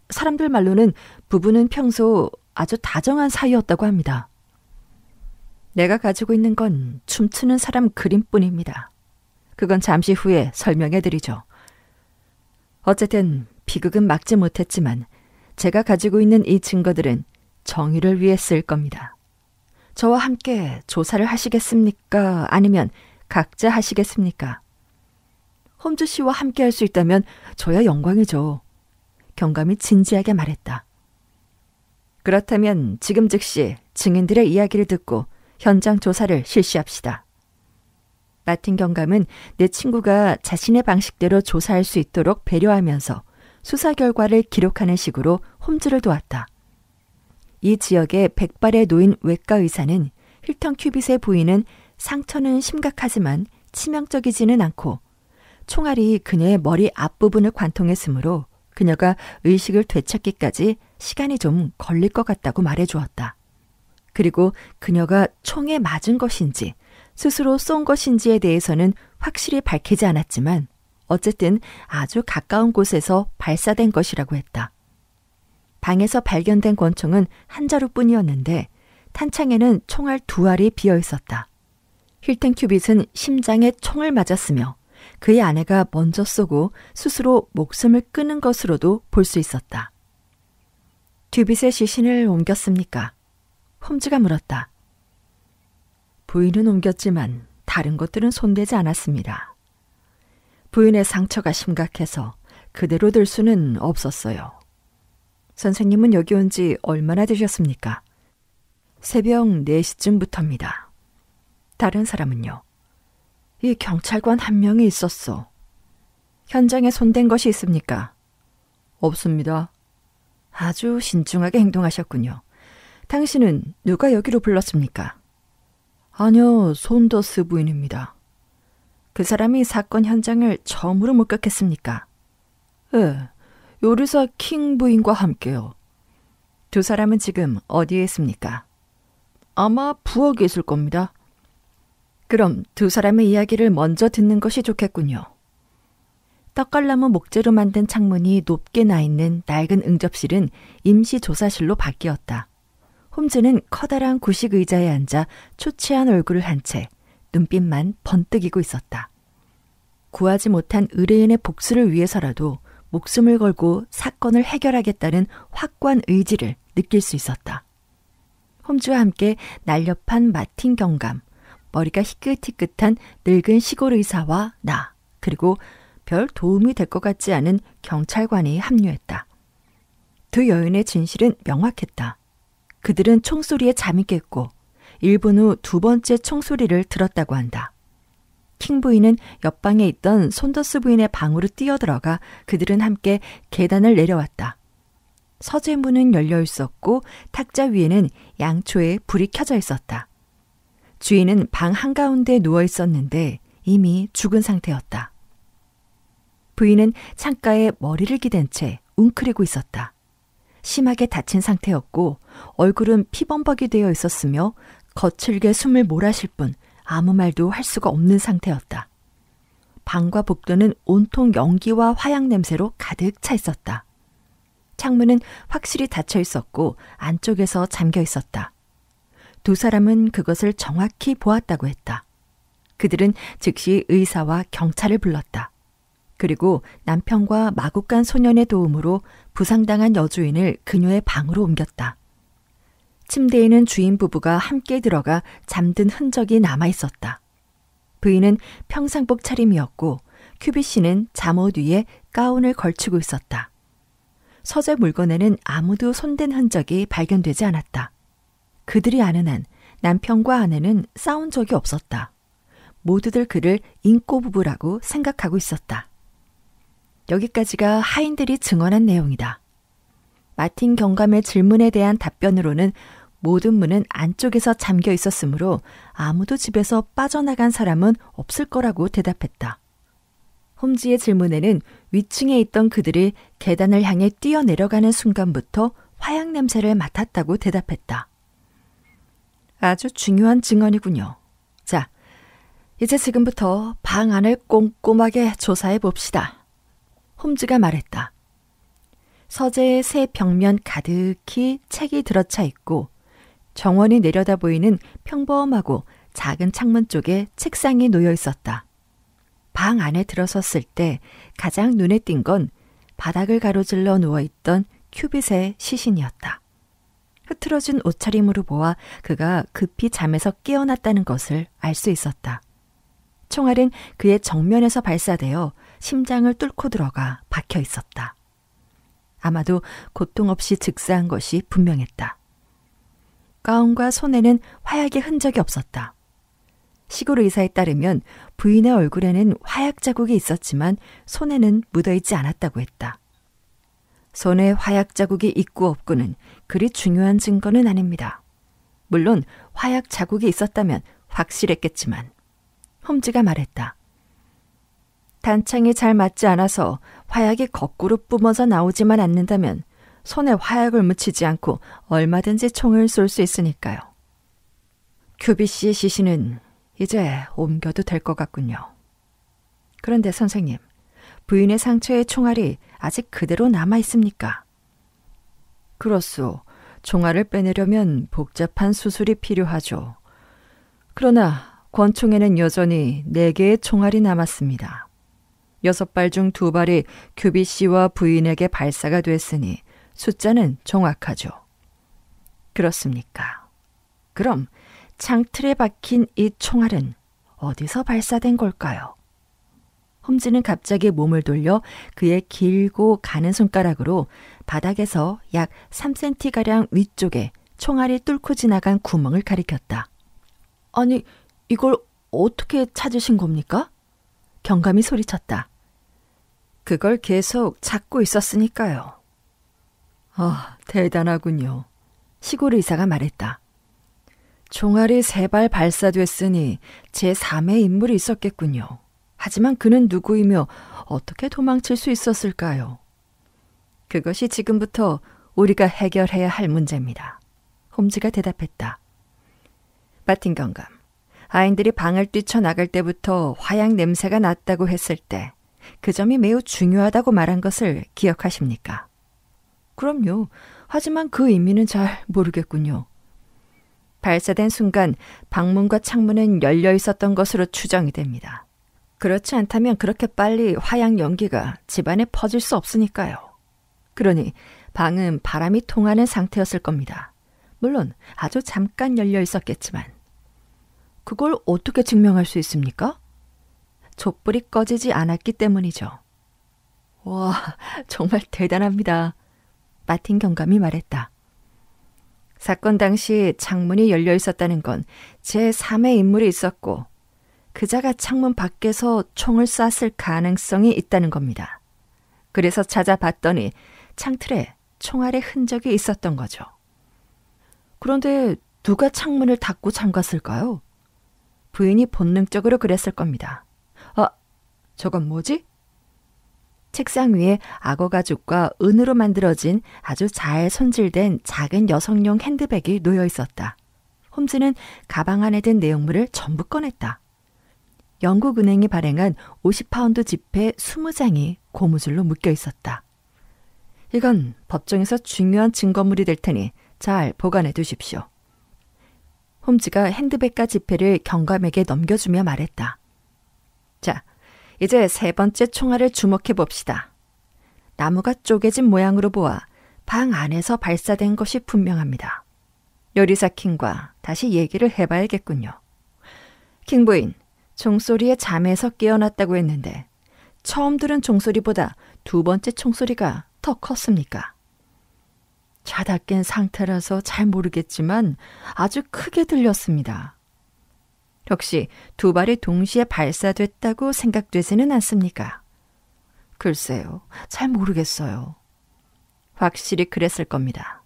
사람들 말로는 부부는 평소 아주 다정한 사이였다고 합니다. 내가 가지고 있는 건 춤추는 사람 그림뿐입니다. 그건 잠시 후에 설명해드리죠. 어쨌든 비극은 막지 못했지만 제가 가지고 있는 이 증거들은 정의를 위해 쓸 겁니다. 저와 함께 조사를 하시겠습니까? 아니면 각자 하시겠습니까? 홈즈 씨와 함께 할 수 있다면 저야 영광이죠. 경감이 진지하게 말했다. 그렇다면 지금 즉시 증인들의 이야기를 듣고 현장 조사를 실시합시다. 마틴 경감은 내 친구가 자신의 방식대로 조사할 수 있도록 배려하면서 수사 결과를 기록하는 식으로 홈즈를 도왔다. 이 지역의 백발에 놓인 외과 의사는 힐턴 큐빗의 부인은 상처는 심각하지만 치명적이지는 않고 총알이 그녀의 머리 앞부분을 관통했으므로 그녀가 의식을 되찾기까지 시간이 좀 걸릴 것 같다고 말해주었다. 그리고 그녀가 총에 맞은 것인지 스스로 쏜 것인지에 대해서는 확실히 밝히지 않았지만 어쨌든 아주 가까운 곳에서 발사된 것이라고 했다. 방에서 발견된 권총은 한 자루뿐이었는데 탄창에는 총알 2알이 비어 있었다. 힐튼 큐빗은 심장에 총을 맞았으며 그의 아내가 먼저 쏘고 스스로 목숨을 끊은 것으로도 볼 수 있었다. 큐빗의 시신을 옮겼습니까? 홈즈가 물었다. 부인은 옮겼지만 다른 것들은 손대지 않았습니다. 부인의 상처가 심각해서 그대로 둘 수는 없었어요. 선생님은 여기 온 지 얼마나 되셨습니까? 새벽 4시쯤부터입니다. 다른 사람은요? 이 경찰관 한 명이 있었어. 현장에 손댄 것이 있습니까? 없습니다. 아주 신중하게 행동하셨군요. 당신은 누가 여기로 불렀습니까? 아니요, 손더스 부인입니다. 그 사람이 사건 현장을 처음으로 목격했습니까? 예, 요리사 킹 부인과 함께요. 두 사람은 지금 어디에 있습니까? 아마 부엌에 있을 겁니다. 그럼 두 사람의 이야기를 먼저 듣는 것이 좋겠군요. 떡갈나무 목재로 만든 창문이 높게 나 있는 낡은 응접실은 임시 조사실로 바뀌었다. 홈즈는 커다란 구식 의자에 앉아 초췌한 얼굴을 한 채 눈빛만 번뜩이고 있었다. 구하지 못한 의뢰인의 복수를 위해서라도 목숨을 걸고 사건을 해결하겠다는 확고한 의지를 느낄 수 있었다. 홈즈와 함께 날렵한 마틴 경감, 머리가 희끗희끗한 늙은 시골 의사와 나, 그리고 별 도움이 될 것 같지 않은 경찰관이 합류했다. 두 여인의 진실은 명확했다. 그들은 총소리에 잠이 깼고 1분 후 2번째 총소리를 들었다고 한다. 킹 부인은 옆방에 있던 손더스 부인의 방으로 뛰어들어가 그들은 함께 계단을 내려왔다. 서재문은 열려 있었고 탁자 위에는 양초에 불이 켜져 있었다. 주인은 방 한가운데 누워 있었는데 이미 죽은 상태였다. 부인은 창가에 머리를 기댄 채 웅크리고 있었다. 심하게 다친 상태였고 얼굴은 피범벅이 되어 있었으며 거칠게 숨을 몰아쉴 뿐 아무 말도 할 수가 없는 상태였다. 방과 복도는 온통 연기와 화약 냄새로 가득 차 있었다. 창문은 확실히 닫혀 있었고 안쪽에서 잠겨 있었다. 두 사람은 그것을 정확히 보았다고 했다. 그들은 즉시 의사와 경찰을 불렀다. 그리고 남편과 마구간 소년의 도움으로 부상당한 여주인을 그녀의 방으로 옮겼다. 침대에는 주인 부부가 함께 들어가 잠든 흔적이 남아 있었다. 부인은 평상복 차림이었고 큐빗 씨는 잠옷 위에 가운을 걸치고 있었다. 서재 물건에는 아무도 손댄 흔적이 발견되지 않았다. 그들이 아는 한 남편과 아내는 싸운 적이 없었다. 모두들 그를 인꼬 부부라고 생각하고 있었다. 여기까지가 하인들이 증언한 내용이다. 마틴 경감의 질문에 대한 답변으로는 모든 문은 안쪽에서 잠겨 있었으므로 아무도 집에서 빠져나간 사람은 없을 거라고 대답했다. 홈즈의 질문에는 위층에 있던 그들이 계단을 향해 뛰어내려가는 순간부터 화약 냄새를 맡았다고 대답했다. 아주 중요한 증언이군요. 자, 이제 지금부터 방 안을 꼼꼼하게 조사해 봅시다. 홈즈가 말했다. 서재의 새 벽면 가득히 책이 들어차 있고 정원이 내려다 보이는 평범하고 작은 창문 쪽에 책상이 놓여 있었다. 방 안에 들어섰을 때 가장 눈에 띈 건 바닥을 가로질러 누워있던 큐빗의 시신이었다. 흐트러진 옷차림으로 보아 그가 급히 잠에서 깨어났다는 것을 알 수 있었다. 총알은 그의 정면에서 발사되어 심장을 뚫고 들어가 박혀 있었다. 아마도 고통 없이 즉사한 것이 분명했다. 가운과 손에는 화약의 흔적이 없었다. 시골 의사에 따르면 부인의 얼굴에는 화약 자국이 있었지만 손에는 묻어있지 않았다고 했다. 손에 화약 자국이 있고 없고는 그리 중요한 증거는 아닙니다. 물론 화약 자국이 있었다면 확실했겠지만 홈즈가 말했다. 단창이 잘 맞지 않아서 화약이 거꾸로 뿜어져 나오지만 않는다면 손에 화약을 묻히지 않고 얼마든지 총을 쏠 수 있으니까요. 큐비 씨의 시신은 이제 옮겨도 될 것 같군요. 그런데 선생님, 부인의 상처의 총알이 아직 그대로 남아 있습니까? 그렇소. 총알을 빼내려면 복잡한 수술이 필요하죠. 그러나 권총에는 여전히 4개의 총알이 남았습니다. 6발 중 2발이 큐비 씨와 부인에게 발사가 됐으니 숫자는 정확하죠. 그렇습니까? 그럼 창틀에 박힌 이 총알은 어디서 발사된 걸까요? 홈즈는 갑자기 몸을 돌려 그의 길고 가는 손가락으로 바닥에서 약 3cm가량 위쪽에 총알이 뚫고 지나간 구멍을 가리켰다. 아니, 이걸 어떻게 찾으신 겁니까? 경감이 소리쳤다. 그걸 계속 찾고 있었으니까요. 대단하군요. 시골 의사가 말했다. 총알이 3발 발사됐으니 제3의 인물이 있었겠군요. 하지만 그는 누구이며 어떻게 도망칠 수 있었을까요? 그것이 지금부터 우리가 해결해야 할 문제입니다. 홈즈가 대답했다. 마틴 경감, 아인들이 방을 뛰쳐나갈 때부터 화약 냄새가 났다고 했을 때 그 점이 매우 중요하다고 말한 것을 기억하십니까? 그럼요. 하지만 그 의미는 잘 모르겠군요. 발사된 순간 방문과 창문은 열려 있었던 것으로 추정이 됩니다. 그렇지 않다면 그렇게 빨리 화약 연기가 집안에 퍼질 수 없으니까요. 그러니 방은 바람이 통하는 상태였을 겁니다. 물론 아주 잠깐 열려 있었겠지만. 그걸 어떻게 증명할 수 있습니까? 촛불이 꺼지지 않았기 때문이죠. 와, 정말 대단합니다. 마틴 경감이 말했다. 사건 당시 창문이 열려 있었다는 건 제3의 인물이 있었고 그자가 창문 밖에서 총을 쐈을 가능성이 있다는 겁니다. 그래서 찾아봤더니 창틀에 총알의 흔적이 있었던 거죠. 그런데 누가 창문을 닫고 잠갔을까요? 부인이 본능적으로 그랬을 겁니다. 저건 뭐지? 책상 위에 악어 가죽과 은으로 만들어진 아주 잘 손질된 작은 여성용 핸드백이 놓여 있었다. 홈즈는 가방 안에 든 내용물을 전부 꺼냈다. 영국은행이 발행한 50파운드 지폐 20장이 고무줄로 묶여 있었다. 이건 법정에서 중요한 증거물이 될 테니 잘 보관해 두십시오. 홈즈가 핸드백과 지폐를 경감에게 넘겨주며 말했다. 자, 이제 3번째 총알을 주목해 봅시다. 나무가 쪼개진 모양으로 보아 방 안에서 발사된 것이 분명합니다. 요리사 킹과 다시 얘기를 해봐야겠군요. 킹 부인, 종소리에 잠에서 깨어났다고 했는데 처음 들은 종소리보다 2번째 총소리가 더 컸습니까? 자다 깬 상태라서 잘 모르겠지만 아주 크게 들렸습니다. 혹시 2발이 동시에 발사됐다고 생각되지는 않습니까? 글쎄요, 잘 모르겠어요. 확실히 그랬을 겁니다.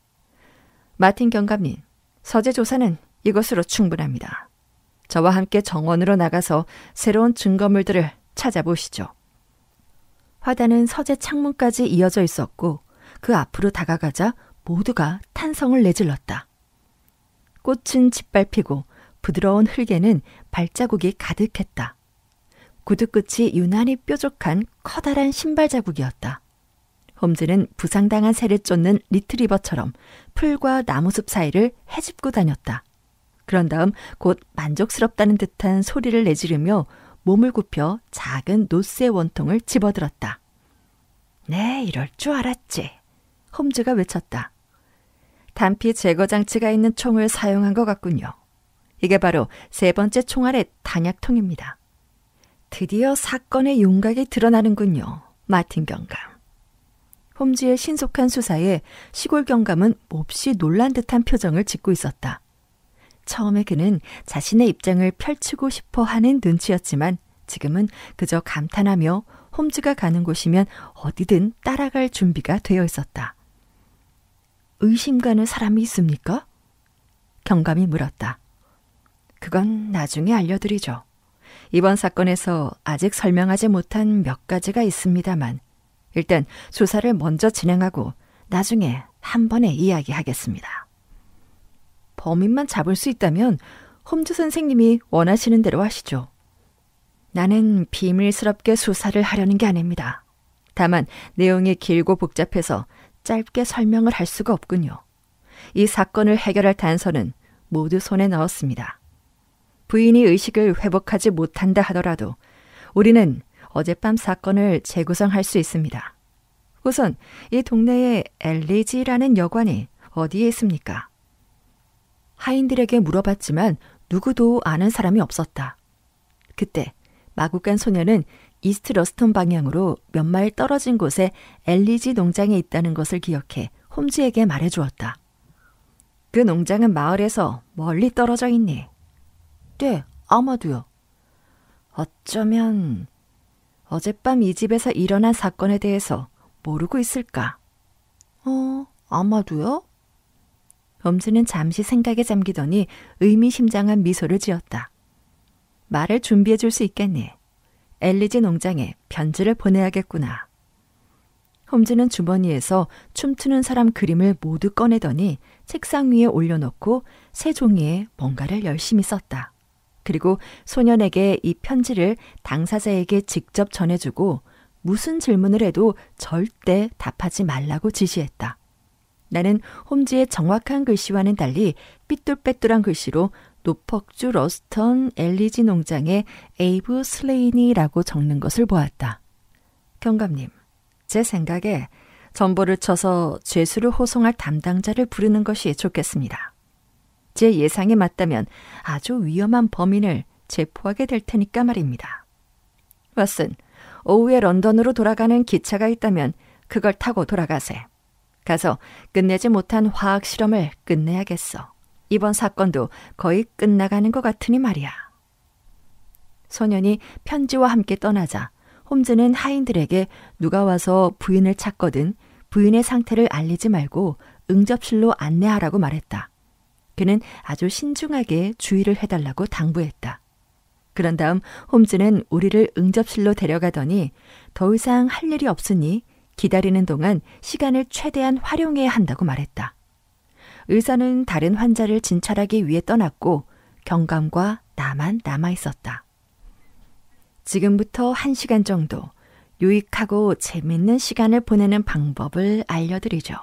마틴 경감님, 서재 조사는 이것으로 충분합니다. 저와 함께 정원으로 나가서 새로운 증거물들을 찾아보시죠. 화단은 서재 창문까지 이어져 있었고 그 앞으로 다가가자 모두가 탄성을 내질렀다. 꽃은 짓밟히고 부드러운 흙에는 발자국이 가득했다. 구두 끝이 유난히 뾰족한 커다란 신발 자국이었다. 홈즈는 부상당한 새를 쫓는 리트리버처럼 풀과 나무숲 사이를 헤집고 다녔다. 그런 다음 곧 만족스럽다는 듯한 소리를 내지르며 몸을 굽혀 작은 노스의 원통을 집어들었다. 네, 이럴 줄 알았지. 홈즈가 외쳤다. 단피 제거 장치가 있는 총을 사용한 것 같군요. 이게 바로 3번째 총알의 탄약통입니다. 드디어 사건의 윤곽이 드러나는군요. 마틴 경감. 홈즈의 신속한 수사에 시골 경감은 몹시 놀란 듯한 표정을 짓고 있었다. 처음에 그는 자신의 입장을 펼치고 싶어 하는 눈치였지만 지금은 그저 감탄하며 홈즈가 가는 곳이면 어디든 따라갈 준비가 되어 있었다. 의심 가는 사람이 있습니까? 경감이 물었다. 그건 나중에 알려드리죠. 이번 사건에서 아직 설명하지 못한 몇 가지가 있습니다만 일단 조사를 먼저 진행하고 나중에 한 번에 이야기하겠습니다. 범인만 잡을 수 있다면 홈즈 선생님이 원하시는 대로 하시죠. 나는 비밀스럽게 수사를 하려는 게 아닙니다. 다만 내용이 길고 복잡해서 짧게 설명을 할 수가 없군요. 이 사건을 해결할 단서는 모두 손에 넣었습니다. 부인이 의식을 회복하지 못한다 하더라도 우리는 어젯밤 사건을 재구성할 수 있습니다. 우선 이 동네에 엘리지라는 여관이 어디에 있습니까? 하인들에게 물어봤지만 누구도 아는 사람이 없었다. 그때 마구간 소녀는 이스트 러스턴 방향으로 몇 마일 떨어진 곳에 엘리지 농장에 있다는 것을 기억해 홈즈에게 말해주었다. 그 농장은 마을에서 멀리 떨어져 있니? 네, 아마도요. 어쩌면 어젯밤 이 집에서 일어난 사건에 대해서 모르고 있을까? 아마도요? 홈즈는 잠시 생각에 잠기더니 의미심장한 미소를 지었다. 말을 준비해 줄 수 있겠니? 엘리지 농장에 편지를 보내야겠구나. 홈즈는 주머니에서 춤추는 사람 그림을 모두 꺼내더니 책상 위에 올려놓고 새 종이에 뭔가를 열심히 썼다. 그리고 소년에게 이 편지를 당사자에게 직접 전해주고 무슨 질문을 해도 절대 답하지 말라고 지시했다. 나는 홈즈의 정확한 글씨와는 달리 삐뚤빼뚤한 글씨로 노퍽주 러스턴 엘리지 농장의 에이브 슬레인이라고 적는 것을 보았다. 경감님, 제 생각에 전보를 쳐서 죄수를 호송할 담당자를 부르는 것이 좋겠습니다. 제 예상에 맞다면 아주 위험한 범인을 체포하게 될 테니까 말입니다. 왓슨, 오후에 런던으로 돌아가는 기차가 있다면 그걸 타고 돌아가세. 가서 끝내지 못한 화학 실험을 끝내야겠어. 이번 사건도 거의 끝나가는 것 같으니 말이야. 소년이 편지와 함께 떠나자 홈즈는 하인들에게 누가 와서 부인을 찾거든 부인의 상태를 알리지 말고 응접실로 안내하라고 말했다. 그는 아주 신중하게 주의를 해달라고 당부했다. 그런 다음 홈즈는 우리를 응접실로 데려가더니 더 이상 할 일이 없으니 기다리는 동안 시간을 최대한 활용해야 한다고 말했다. 의사는 다른 환자를 진찰하기 위해 떠났고 경감과 나만 남아 있었다. 지금부터 1시간 정도 유익하고 재밌는 시간을 보내는 방법을 알려드리죠.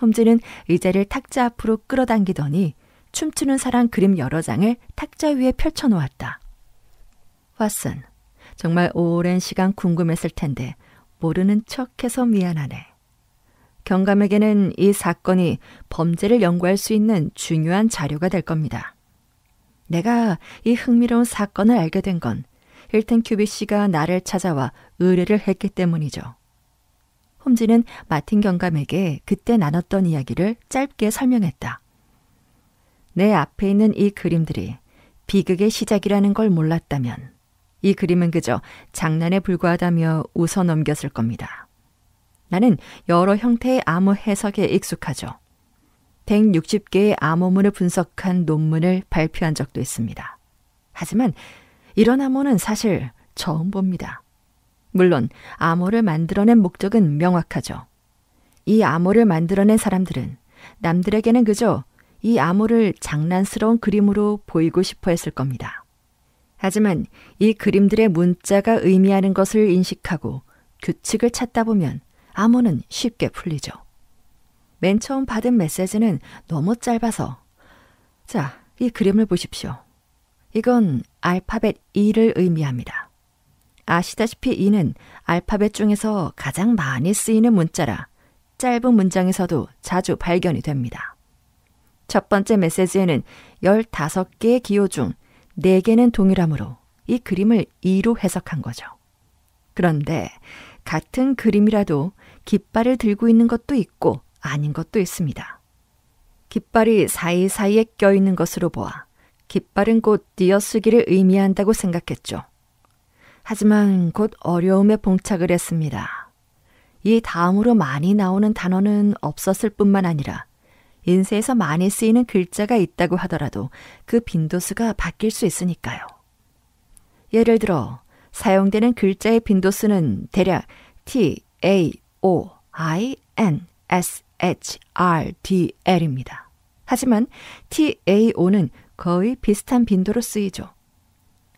홈즈는 의자를 탁자 앞으로 끌어당기더니 춤추는 사람 그림 여러 장을 탁자 위에 펼쳐놓았다. 왓슨, 정말 오랜 시간 궁금했을 텐데 모르는 척해서 미안하네. 경감에게는 이 사건이 범죄를 연구할 수 있는 중요한 자료가 될 겁니다. 내가 이 흥미로운 사건을 알게 된 건 힐튼 큐비씨가 나를 찾아와 의뢰를 했기 때문이죠. 홈즈는 마틴 경감에게 그때 나눴던 이야기를 짧게 설명했다. 내 앞에 있는 이 그림들이 비극의 시작이라는 걸 몰랐다면 이 그림은 그저 장난에 불과하다며 웃어 넘겼을 겁니다. 나는 여러 형태의 암호 해석에 익숙하죠. 160개의 암호문을 분석한 논문을 발표한 적도 있습니다. 하지만 이런 암호는 사실 처음 봅니다. 물론 암호를 만들어낸 목적은 명확하죠. 이 암호를 만들어낸 사람들은 남들에게는 그저 이 암호를 장난스러운 그림으로 보이고 싶어 했을 겁니다. 하지만 이 그림들의 문자가 의미하는 것을 인식하고 규칙을 찾다 보면 암호는 쉽게 풀리죠. 맨 처음 받은 메시지는 너무 짧아서 자, 이 그림을 보십시오. 이건 알파벳 E를 의미합니다. 아시다시피 E는 알파벳 중에서 가장 많이 쓰이는 문자라 짧은 문장에서도 자주 발견이 됩니다. 첫 번째 메시지에는 15개의 기호 중 4개는 동일하므로 이 그림을 E로 해석한 거죠. 그런데 같은 그림이라도 깃발을 들고 있는 것도 있고 아닌 것도 있습니다. 깃발이 사이사이에 껴있는 것으로 보아 깃발은 곧 띄어쓰기를 의미한다고 생각했죠. 하지만 곧 어려움에 봉착을 했습니다. 이 다음으로 많이 나오는 단어는 없었을 뿐만 아니라 인쇄에서 많이 쓰이는 글자가 있다고 하더라도 그 빈도수가 바뀔 수 있으니까요. 예를 들어 사용되는 글자의 빈도수는 대략 TAOINSHRDL입니다. 하지만 TAO는 거의 비슷한 빈도로 쓰이죠.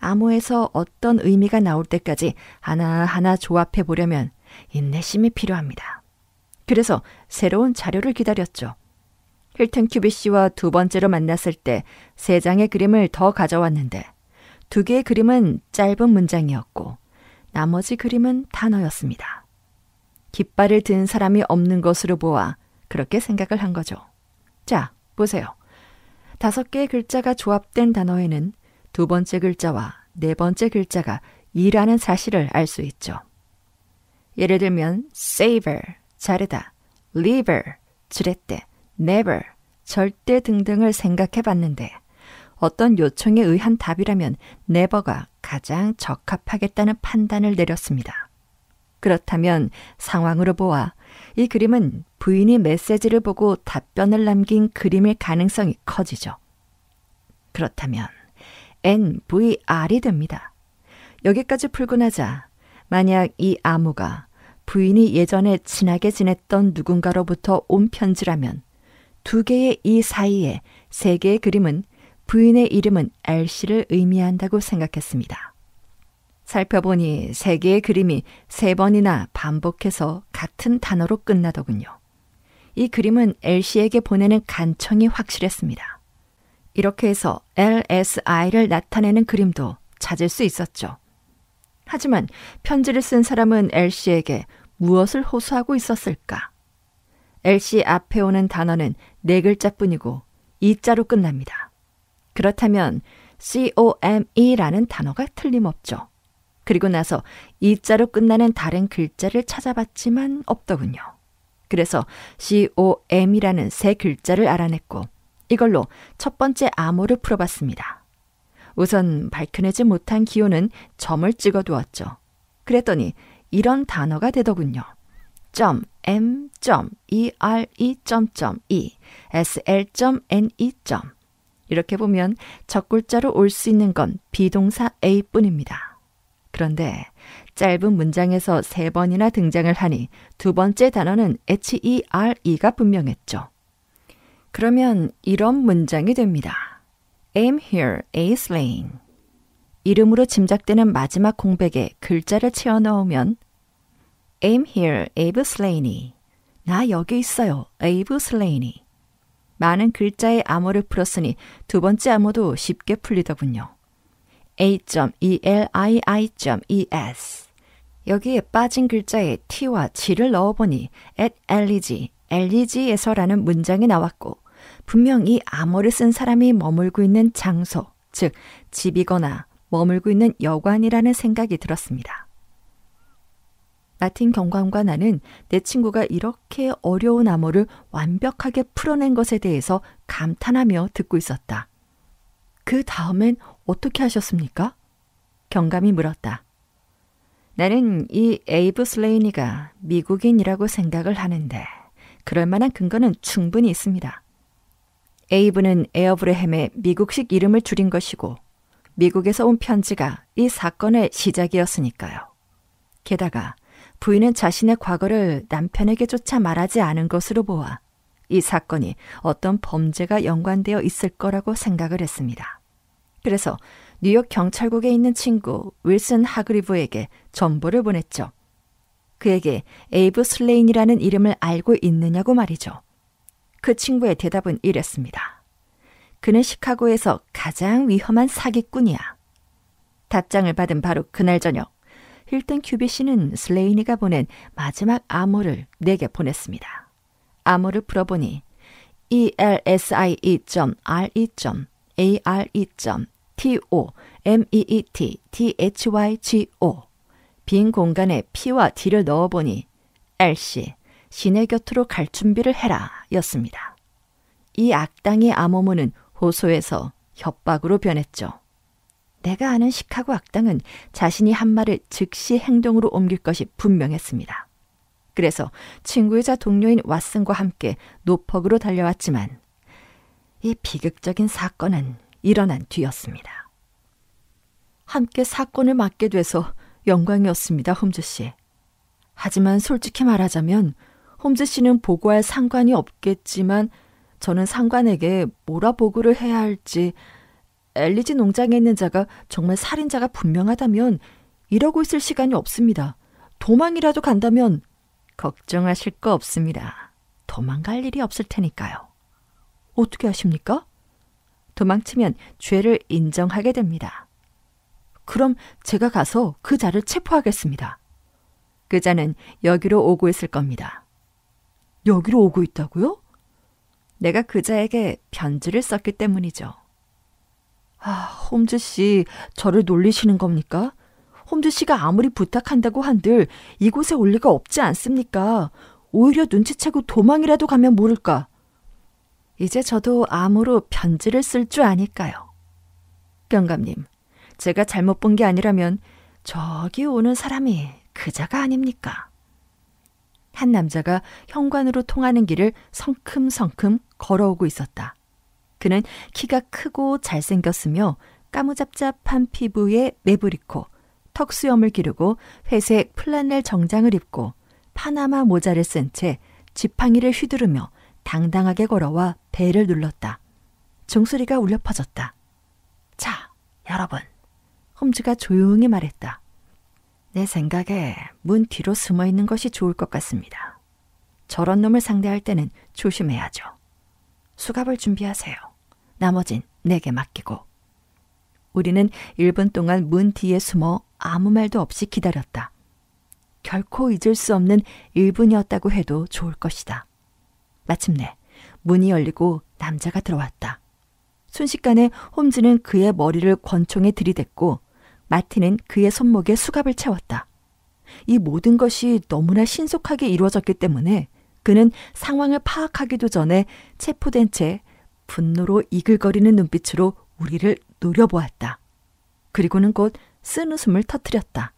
암호에서 어떤 의미가 나올 때까지 하나하나 조합해 보려면 인내심이 필요합니다. 그래서 새로운 자료를 기다렸죠. 힐튼 큐비씨와 두 번째로 만났을 때 3장의 그림을 더 가져왔는데 2개의 그림은 짧은 문장이었고 나머지 그림은 단어였습니다. 깃발을 든 사람이 없는 것으로 보아 그렇게 생각을 한 거죠. 자, 보세요. 5개의 글자가 조합된 단어에는 2번째 글자와 4번째 글자가 이라는 사실을 알 수 있죠. 예를 들면 savor, 자르다, liver, 지렛대, never, 절대 등등을 생각해 봤는데 어떤 요청에 의한 답이라면 never가 가장 적합하겠다는 판단을 내렸습니다. 그렇다면 상황으로 보아 이 그림은 부인이 메시지를 보고 답변을 남긴 그림일 가능성이 커지죠. 그렇다면 NVR이 됩니다. 여기까지 풀고 나자 만약 이 암호가 부인이 예전에 친하게 지냈던 누군가로부터 온 편지라면 2개의 이 사이에 3개의 그림은 부인의 이름은 L씨를 의미한다고 생각했습니다. 살펴보니 3개의 그림이 3번이나 반복해서 같은 단어로 끝나더군요. 이 그림은 L씨에게 보내는 간청이 확실했습니다. 이렇게 해서 LSI를 나타내는 그림도 찾을 수 있었죠. 하지만 편지를 쓴 사람은 L씨에게 무엇을 호소하고 있었을까? L씨 앞에 오는 단어는 4글자뿐이고 2자로 끝납니다. 그렇다면 COME라는 단어가 틀림없죠. 그리고 나서 2자로 끝나는 다른 글자를 찾아봤지만 없더군요. 그래서 COM이라는 3글자를 알아냈고 이걸로 첫 번째 암호를 풀어봤습니다. 우선 밝혀내지 못한 기호는 점을 찍어두었죠. 그랬더니 이런 단어가 되더군요. .m.ere.e sl.ne. 이렇게 보면 첫 글자로 올 수 있는 건 비동사 A뿐입니다. 그런데 짧은 문장에서 3번이나 등장을 하니 2번째 단어는 HERE가 분명했죠. 그러면 이런 문장이 됩니다. I'm here, A Slane. 이름으로 짐작되는 마지막 공백에 글자를 채워 넣으면 I'm here, Abe Slaney. 나 여기 있어요, Abe Slaney. 많은 글자의 암호를 풀었으니 2번째 암호도 쉽게 풀리더군요. A.elii.es. 여기에 빠진 글자에 t와 g를 넣어보니 at LEG, LEG에서라는 문장이 나왔고 분명 이 암호를 쓴 사람이 머물고 있는 장소, 즉 집이거나 머물고 있는 여관이라는 생각이 들었습니다. 마틴 경관과 나는 내 친구가 이렇게 어려운 암호를 완벽하게 풀어낸 것에 대해서 감탄하며 듣고 있었다. 그 다음엔 어떻게 하셨습니까? 경감이 물었다. 나는 이 에이브 슬레이니가 미국인이라고 생각을 하는데 그럴 만한 근거는 충분히 있습니다. 에이브는 에어브레햄의 미국식 이름을 줄인 것이고 미국에서 온 편지가 이 사건의 시작이었으니까요. 게다가 부인은 자신의 과거를 남편에게조차 말하지 않은 것으로 보아 이 사건이 어떤 범죄가 연관되어 있을 거라고 생각을 했습니다. 그래서 뉴욕 경찰국에 있는 친구 윌슨 하그리브에게 정보를 보냈죠. 그에게 에이브 슬레인이라는 이름을 알고 있느냐고 말이죠. 그 친구의 대답은 이랬습니다. 그는 시카고에서 가장 위험한 사기꾼이야. 답장을 받은 바로 그날 저녁 힐튼 큐비씨는 슬레이니가 보낸 마지막 암호를 내게 보냈습니다. 암호를 풀어보니 elsie.re.tomeet.thygo 빈 공간에 P와 D를 넣어보니 LC, 시내 곁으로 갈 준비를 해라 였습니다. 이 악당의 암호문은 호소에서 협박으로 변했죠. 내가 아는 시카고 악당은 자신이 한 말을 즉시 행동으로 옮길 것이 분명했습니다. 그래서 친구이자 동료인 왓슨과 함께 노퍽으로 달려왔지만 이 비극적인 사건은 일어난 뒤였습니다. 함께 사건을 맡게 돼서 영광이었습니다, 홈즈 씨. 하지만 솔직히 말하자면 홈즈 씨는 보고할 상관이 없겠지만 저는 상관에게 뭐라 보고를 해야 할지 엘리지 농장에 있는 자가 정말 살인자가 분명하다면 이러고 있을 시간이 없습니다. 도망이라도 간다면 걱정하실 거 없습니다. 도망갈 일이 없을 테니까요. 어떻게 하십니까? 도망치면 죄를 인정하게 됩니다. 그럼 제가 가서 그 자를 체포하겠습니다. 그 자는 여기로 오고 있을 겁니다. 여기로 오고 있다고요? 내가 그 자에게 편지를 썼기 때문이죠. 홈즈 씨, 저를 놀리시는 겁니까? 홈즈 씨가 아무리 부탁한다고 한들 이곳에 올 리가 없지 않습니까? 오히려 눈치채고 도망이라도 가면 모를까? 이제 저도 암으로 편지를 쓸 줄 아니까요. 경감님, 제가 잘못 본 게 아니라면 저기 오는 사람이 그자가 아닙니까? 한 남자가 현관으로 통하는 길을 성큼성큼 걸어오고 있었다. 그는 키가 크고 잘생겼으며 까무잡잡한 피부에 매부리코, 턱수염을 기르고 회색 플라넬 정장을 입고 파나마 모자를 쓴 채 지팡이를 휘두르며 당당하게 걸어와 벨을 눌렀다. 종소리가 울려 퍼졌다. 자, 여러분, 홈즈가 조용히 말했다. 내 생각에 문 뒤로 숨어 있는 것이 좋을 것 같습니다. 저런 놈을 상대할 때는 조심해야죠. 수갑을 준비하세요. 나머진 내게 맡기고. 우리는 1분 동안 문 뒤에 숨어 아무 말도 없이 기다렸다. 결코 잊을 수 없는 1분이었다고 해도 좋을 것이다. 마침내 문이 열리고 남자가 들어왔다. 순식간에 홈즈는 그의 머리를 권총에 들이댔고 마티는 그의 손목에 수갑을 채웠다. 이 모든 것이 너무나 신속하게 이루어졌기 때문에 그는 상황을 파악하기도 전에 체포된 채 분노로 이글거리는 눈빛으로 우리를 노려보았다. 그리고는 곧 쓴웃음을 터뜨렸다.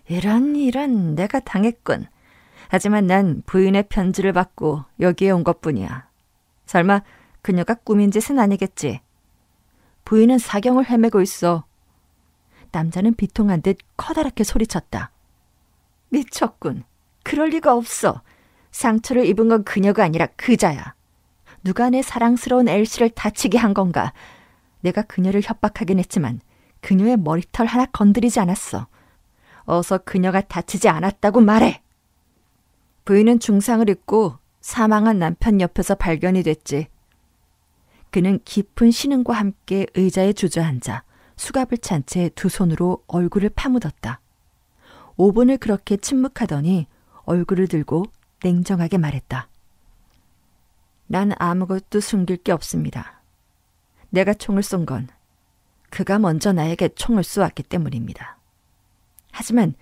이런 내가 당했군. 하지만 난 부인의 편지를 받고 여기에 온 것뿐이야. 설마 그녀가 꾸민 짓은 아니겠지? 부인은 사경을 헤매고 있어. 남자는 비통한 듯 커다랗게 소리쳤다. 미쳤군. 그럴 리가 없어. 상처를 입은 건 그녀가 아니라 그자야. 누가 내 사랑스러운 엘시를 다치게 한 건가? 내가 그녀를 협박하긴 했지만 그녀의 머리털 하나 건드리지 않았어. 어서 그녀가 다치지 않았다고 말해. 부인은 중상을 입고 사망한 남편 옆에서 발견이 됐지. 그는 깊은 신음과 함께 의자에 주저앉아 수갑을 찬 채 두 손으로 얼굴을 파묻었다. 5분을 그렇게 침묵하더니 얼굴을 들고 냉정하게 말했다. 난 아무것도 숨길 게 없습니다. 내가 총을 쏜 건 그가 먼저 나에게 총을 쏘았기 때문입니다. 하지만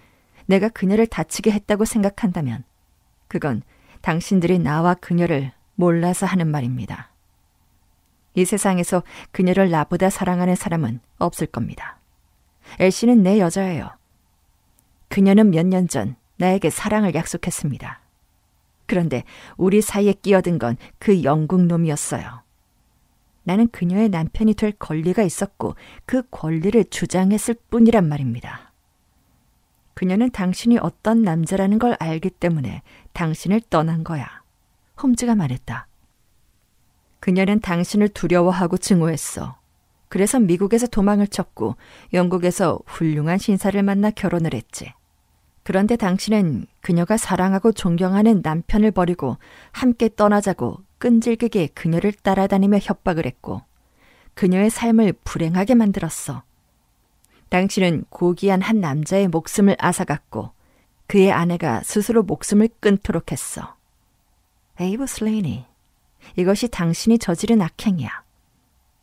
내가 그녀를 다치게 했다고 생각한다면 그건 당신들이 나와 그녀를 몰라서 하는 말입니다. 이 세상에서 그녀를 나보다 사랑하는 사람은 없을 겁니다. 엘시는 내 여자예요. 그녀는 몇 년 전 나에게 사랑을 약속했습니다. 그런데 우리 사이에 끼어든 건 그 영국 놈이었어요. 나는 그녀의 남편이 될 권리가 있었고 그 권리를 주장했을 뿐이란 말입니다. 그녀는 당신이 어떤 남자라는 걸 알기 때문에 당신을 떠난 거야. 홈즈가 말했다. 그녀는 당신을 두려워하고 증오했어. 그래서 미국에서 도망을 쳤고 영국에서 훌륭한 신사를 만나 결혼을 했지. 그런데 당신은 그녀가 사랑하고 존경하는 남편을 버리고 함께 떠나자고 끈질기게 그녀를 따라다니며 협박을 했고 그녀의 삶을 불행하게 만들었어. 당신은 고귀한 한 남자의 목숨을 앗아갔고 그의 아내가 스스로 목숨을 끊도록 했어. 에이브 슬레이니, 이것이 당신이 저지른 악행이야.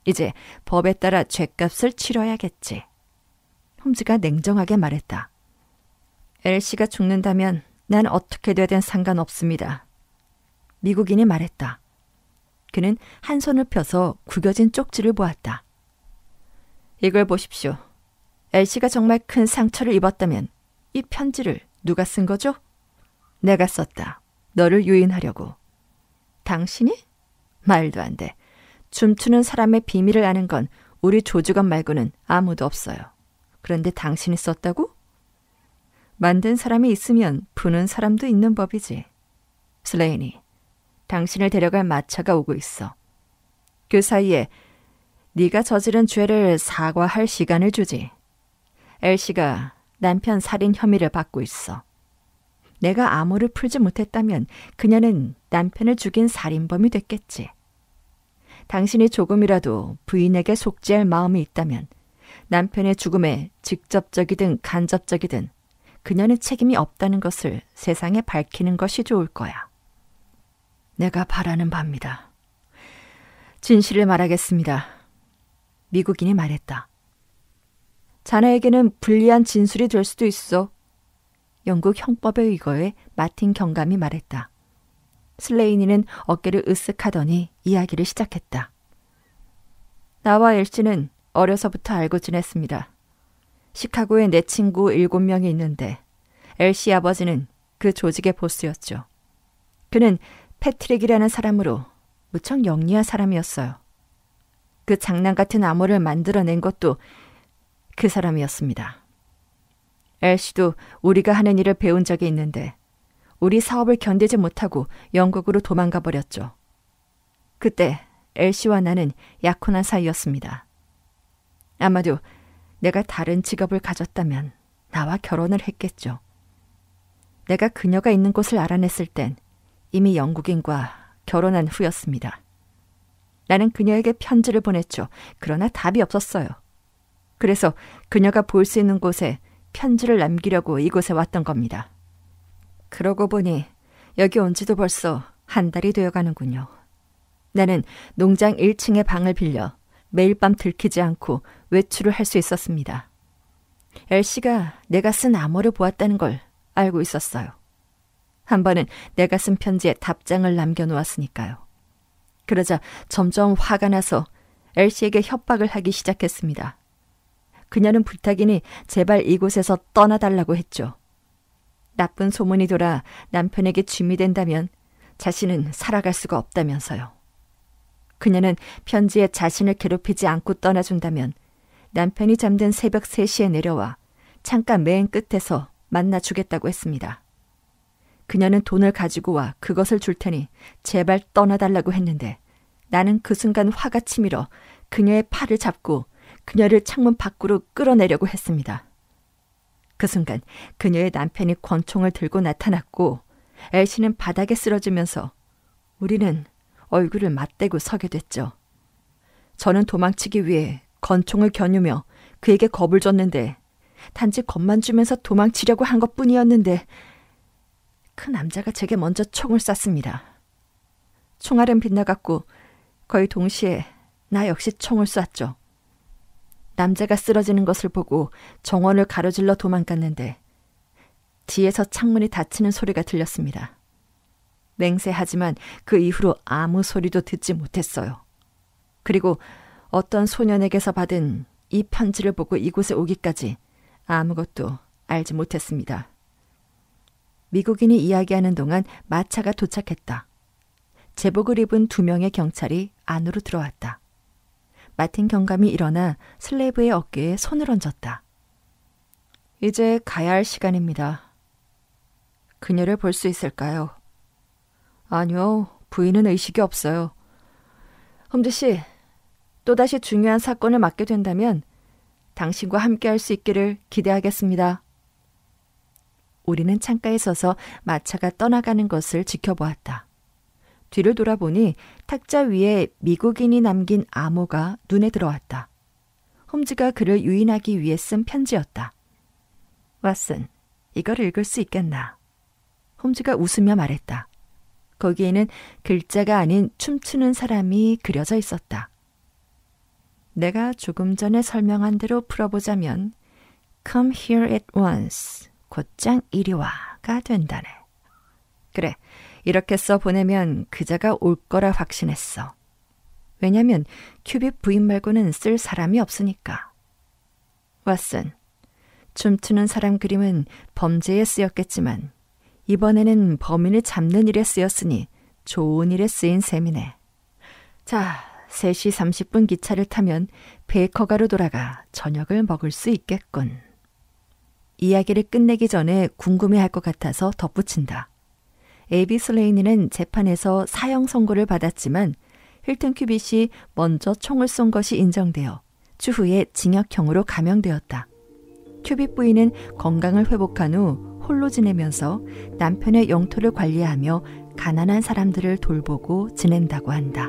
이제 법에 따라 죗값을 치러야겠지. 홈즈가 냉정하게 말했다. 엘시가 죽는다면 난 어떻게 되든 상관없습니다. 미국인이 말했다. 그는 한 손을 펴서 구겨진 쪽지를 보았다. 이걸 보십시오. 엘시가 정말 큰 상처를 입었다면 이 편지를 누가 쓴 거죠? 내가 썼다. 너를 유인하려고. 당신이? 말도 안 돼. 춤추는 사람의 비밀을 아는 건 우리 조직원 말고는 아무도 없어요. 그런데 당신이 썼다고? 만든 사람이 있으면 부는 사람도 있는 법이지. 슬레인이, 당신을 데려갈 마차가 오고 있어. 그 사이에 네가 저지른 죄를 사과할 시간을 주지. 엘씨가 남편 살인 혐의를 받고 있어. 내가 암호를 풀지 못했다면 그녀는 남편을 죽인 살인범이 됐겠지. 당신이 조금이라도 부인에게 속죄할 마음이 있다면 남편의 죽음에 직접적이든 간접적이든 그녀는 책임이 없다는 것을 세상에 밝히는 것이 좋을 거야. 내가 바라는 바입니다. 진실을 말하겠습니다. 미국인이 말했다. 자네에게는 불리한 진술이 될 수도 있어. 영국 형법에 의거해 마틴 경감이 말했다. 슬레이니는 어깨를 으쓱하더니 이야기를 시작했다. 나와 엘씨는 어려서부터 알고 지냈습니다. 시카고에 내 친구 7명이 있는데 엘씨 아버지는 그 조직의 보스였죠. 그는 패트릭이라는 사람으로 무척 영리한 사람이었어요. 그 장난 같은 암호를 만들어낸 것도 그 사람이었습니다. 엘씨도 우리가 하는 일을 배운 적이 있는데 우리 사업을 견디지 못하고 영국으로 도망가 버렸죠. 그때 엘씨와 나는 약혼한 사이였습니다. 아마도 내가 다른 직업을 가졌다면 나와 결혼을 했겠죠. 내가 그녀가 있는 곳을 알아냈을 땐 이미 영국인과 결혼한 후였습니다. 나는 그녀에게 편지를 보냈죠. 그러나 답이 없었어요. 그래서 그녀가 볼 수 있는 곳에 편지를 남기려고 이곳에 왔던 겁니다. 그러고 보니 여기 온 지도 벌써 한 달이 되어가는군요. 나는 농장 1층의 방을 빌려 매일 밤 들키지 않고 외출을 할 수 있었습니다. 엘씨가 내가 쓴 암호를 보았다는 걸 알고 있었어요. 한 번은 내가 쓴 편지에 답장을 남겨놓았으니까요. 그러자 점점 화가 나서 엘씨에게 협박을 하기 시작했습니다. 그녀는 부탁이니 제발 이곳에서 떠나달라고 했죠. 나쁜 소문이 돌아 남편에게 쥐이 된다면 자신은 살아갈 수가 없다면서요. 그녀는 편지에 자신을 괴롭히지 않고 떠나준다면 남편이 잠든 새벽 3시에 내려와 창가 맨 끝에서 만나주겠다고 했습니다. 그녀는 돈을 가지고 와 그것을 줄 테니 제발 떠나달라고 했는데 나는 그 순간 화가 치밀어 그녀의 팔을 잡고 그녀를 창문 밖으로 끌어내려고 했습니다. 그 순간 그녀의 남편이 권총을 들고 나타났고 엘씨는 바닥에 쓰러지면서 우리는 얼굴을 맞대고 서게 됐죠. 저는 도망치기 위해 권총을 겨누며 그에게 겁을 줬는데 단지 겁만 주면서 도망치려고 한 것뿐이었는데 그 남자가 제게 먼저 총을 쐈습니다. 총알은 빗나갔고 거의 동시에 나 역시 총을 쐈죠. 남자가 쓰러지는 것을 보고 정원을 가로질러 도망갔는데 뒤에서 창문이 닫히는 소리가 들렸습니다. 맹세하지만 그 이후로 아무 소리도 듣지 못했어요. 그리고 어떤 소년에게서 받은 이 편지를 보고 이곳에 오기까지 아무것도 알지 못했습니다. 미국인이 이야기하는 동안 마차가 도착했다. 제복을 입은 2명의 경찰이 안으로 들어왔다. 마틴 경감이 일어나 슬레이브의 어깨에 손을 얹었다. 이제 가야 할 시간입니다. 그녀를 볼 수 있을까요? 아니요, 부인은 의식이 없어요. 홈즈 씨, 또다시 중요한 사건을 맡게 된다면 당신과 함께 할 수 있기를 기대하겠습니다. 우리는 창가에 서서 마차가 떠나가는 것을 지켜보았다. 뒤를 돌아보니 탁자 위에 미국인이 남긴 암호가 눈에 들어왔다. 홈즈가 그를 유인하기 위해 쓴 편지였다. 왓슨, 이걸 읽을 수 있겠나? 홈즈가 웃으며 말했다. 거기에는 글자가 아닌 춤추는 사람이 그려져 있었다. 내가 조금 전에 설명한 대로 풀어보자면 Come here at once, 곧장 이리 와가 된다네. 그래, 이렇게 써보내면 그자가 올 거라 확신했어. 왜냐면 큐빅 부인 말고는 쓸 사람이 없으니까. 왓슨, 춤추는 사람 그림은 범죄에 쓰였겠지만 이번에는 범인을 잡는 일에 쓰였으니 좋은 일에 쓰인 셈이네. 자, 3시 30분 기차를 타면 베이커가로 돌아가 저녁을 먹을 수 있겠군. 이야기를 끝내기 전에 궁금해할 것 같아서 덧붙인다. 에이비 슬레이니는 재판에서 사형 선고를 받았지만 힐튼 큐빗이 먼저 총을 쏜 것이 인정되어 추후에 징역형으로 감형되었다. 큐빗 부인은 건강을 회복한 후 홀로 지내면서 남편의 영토를 관리하며 가난한 사람들을 돌보고 지낸다고 한다.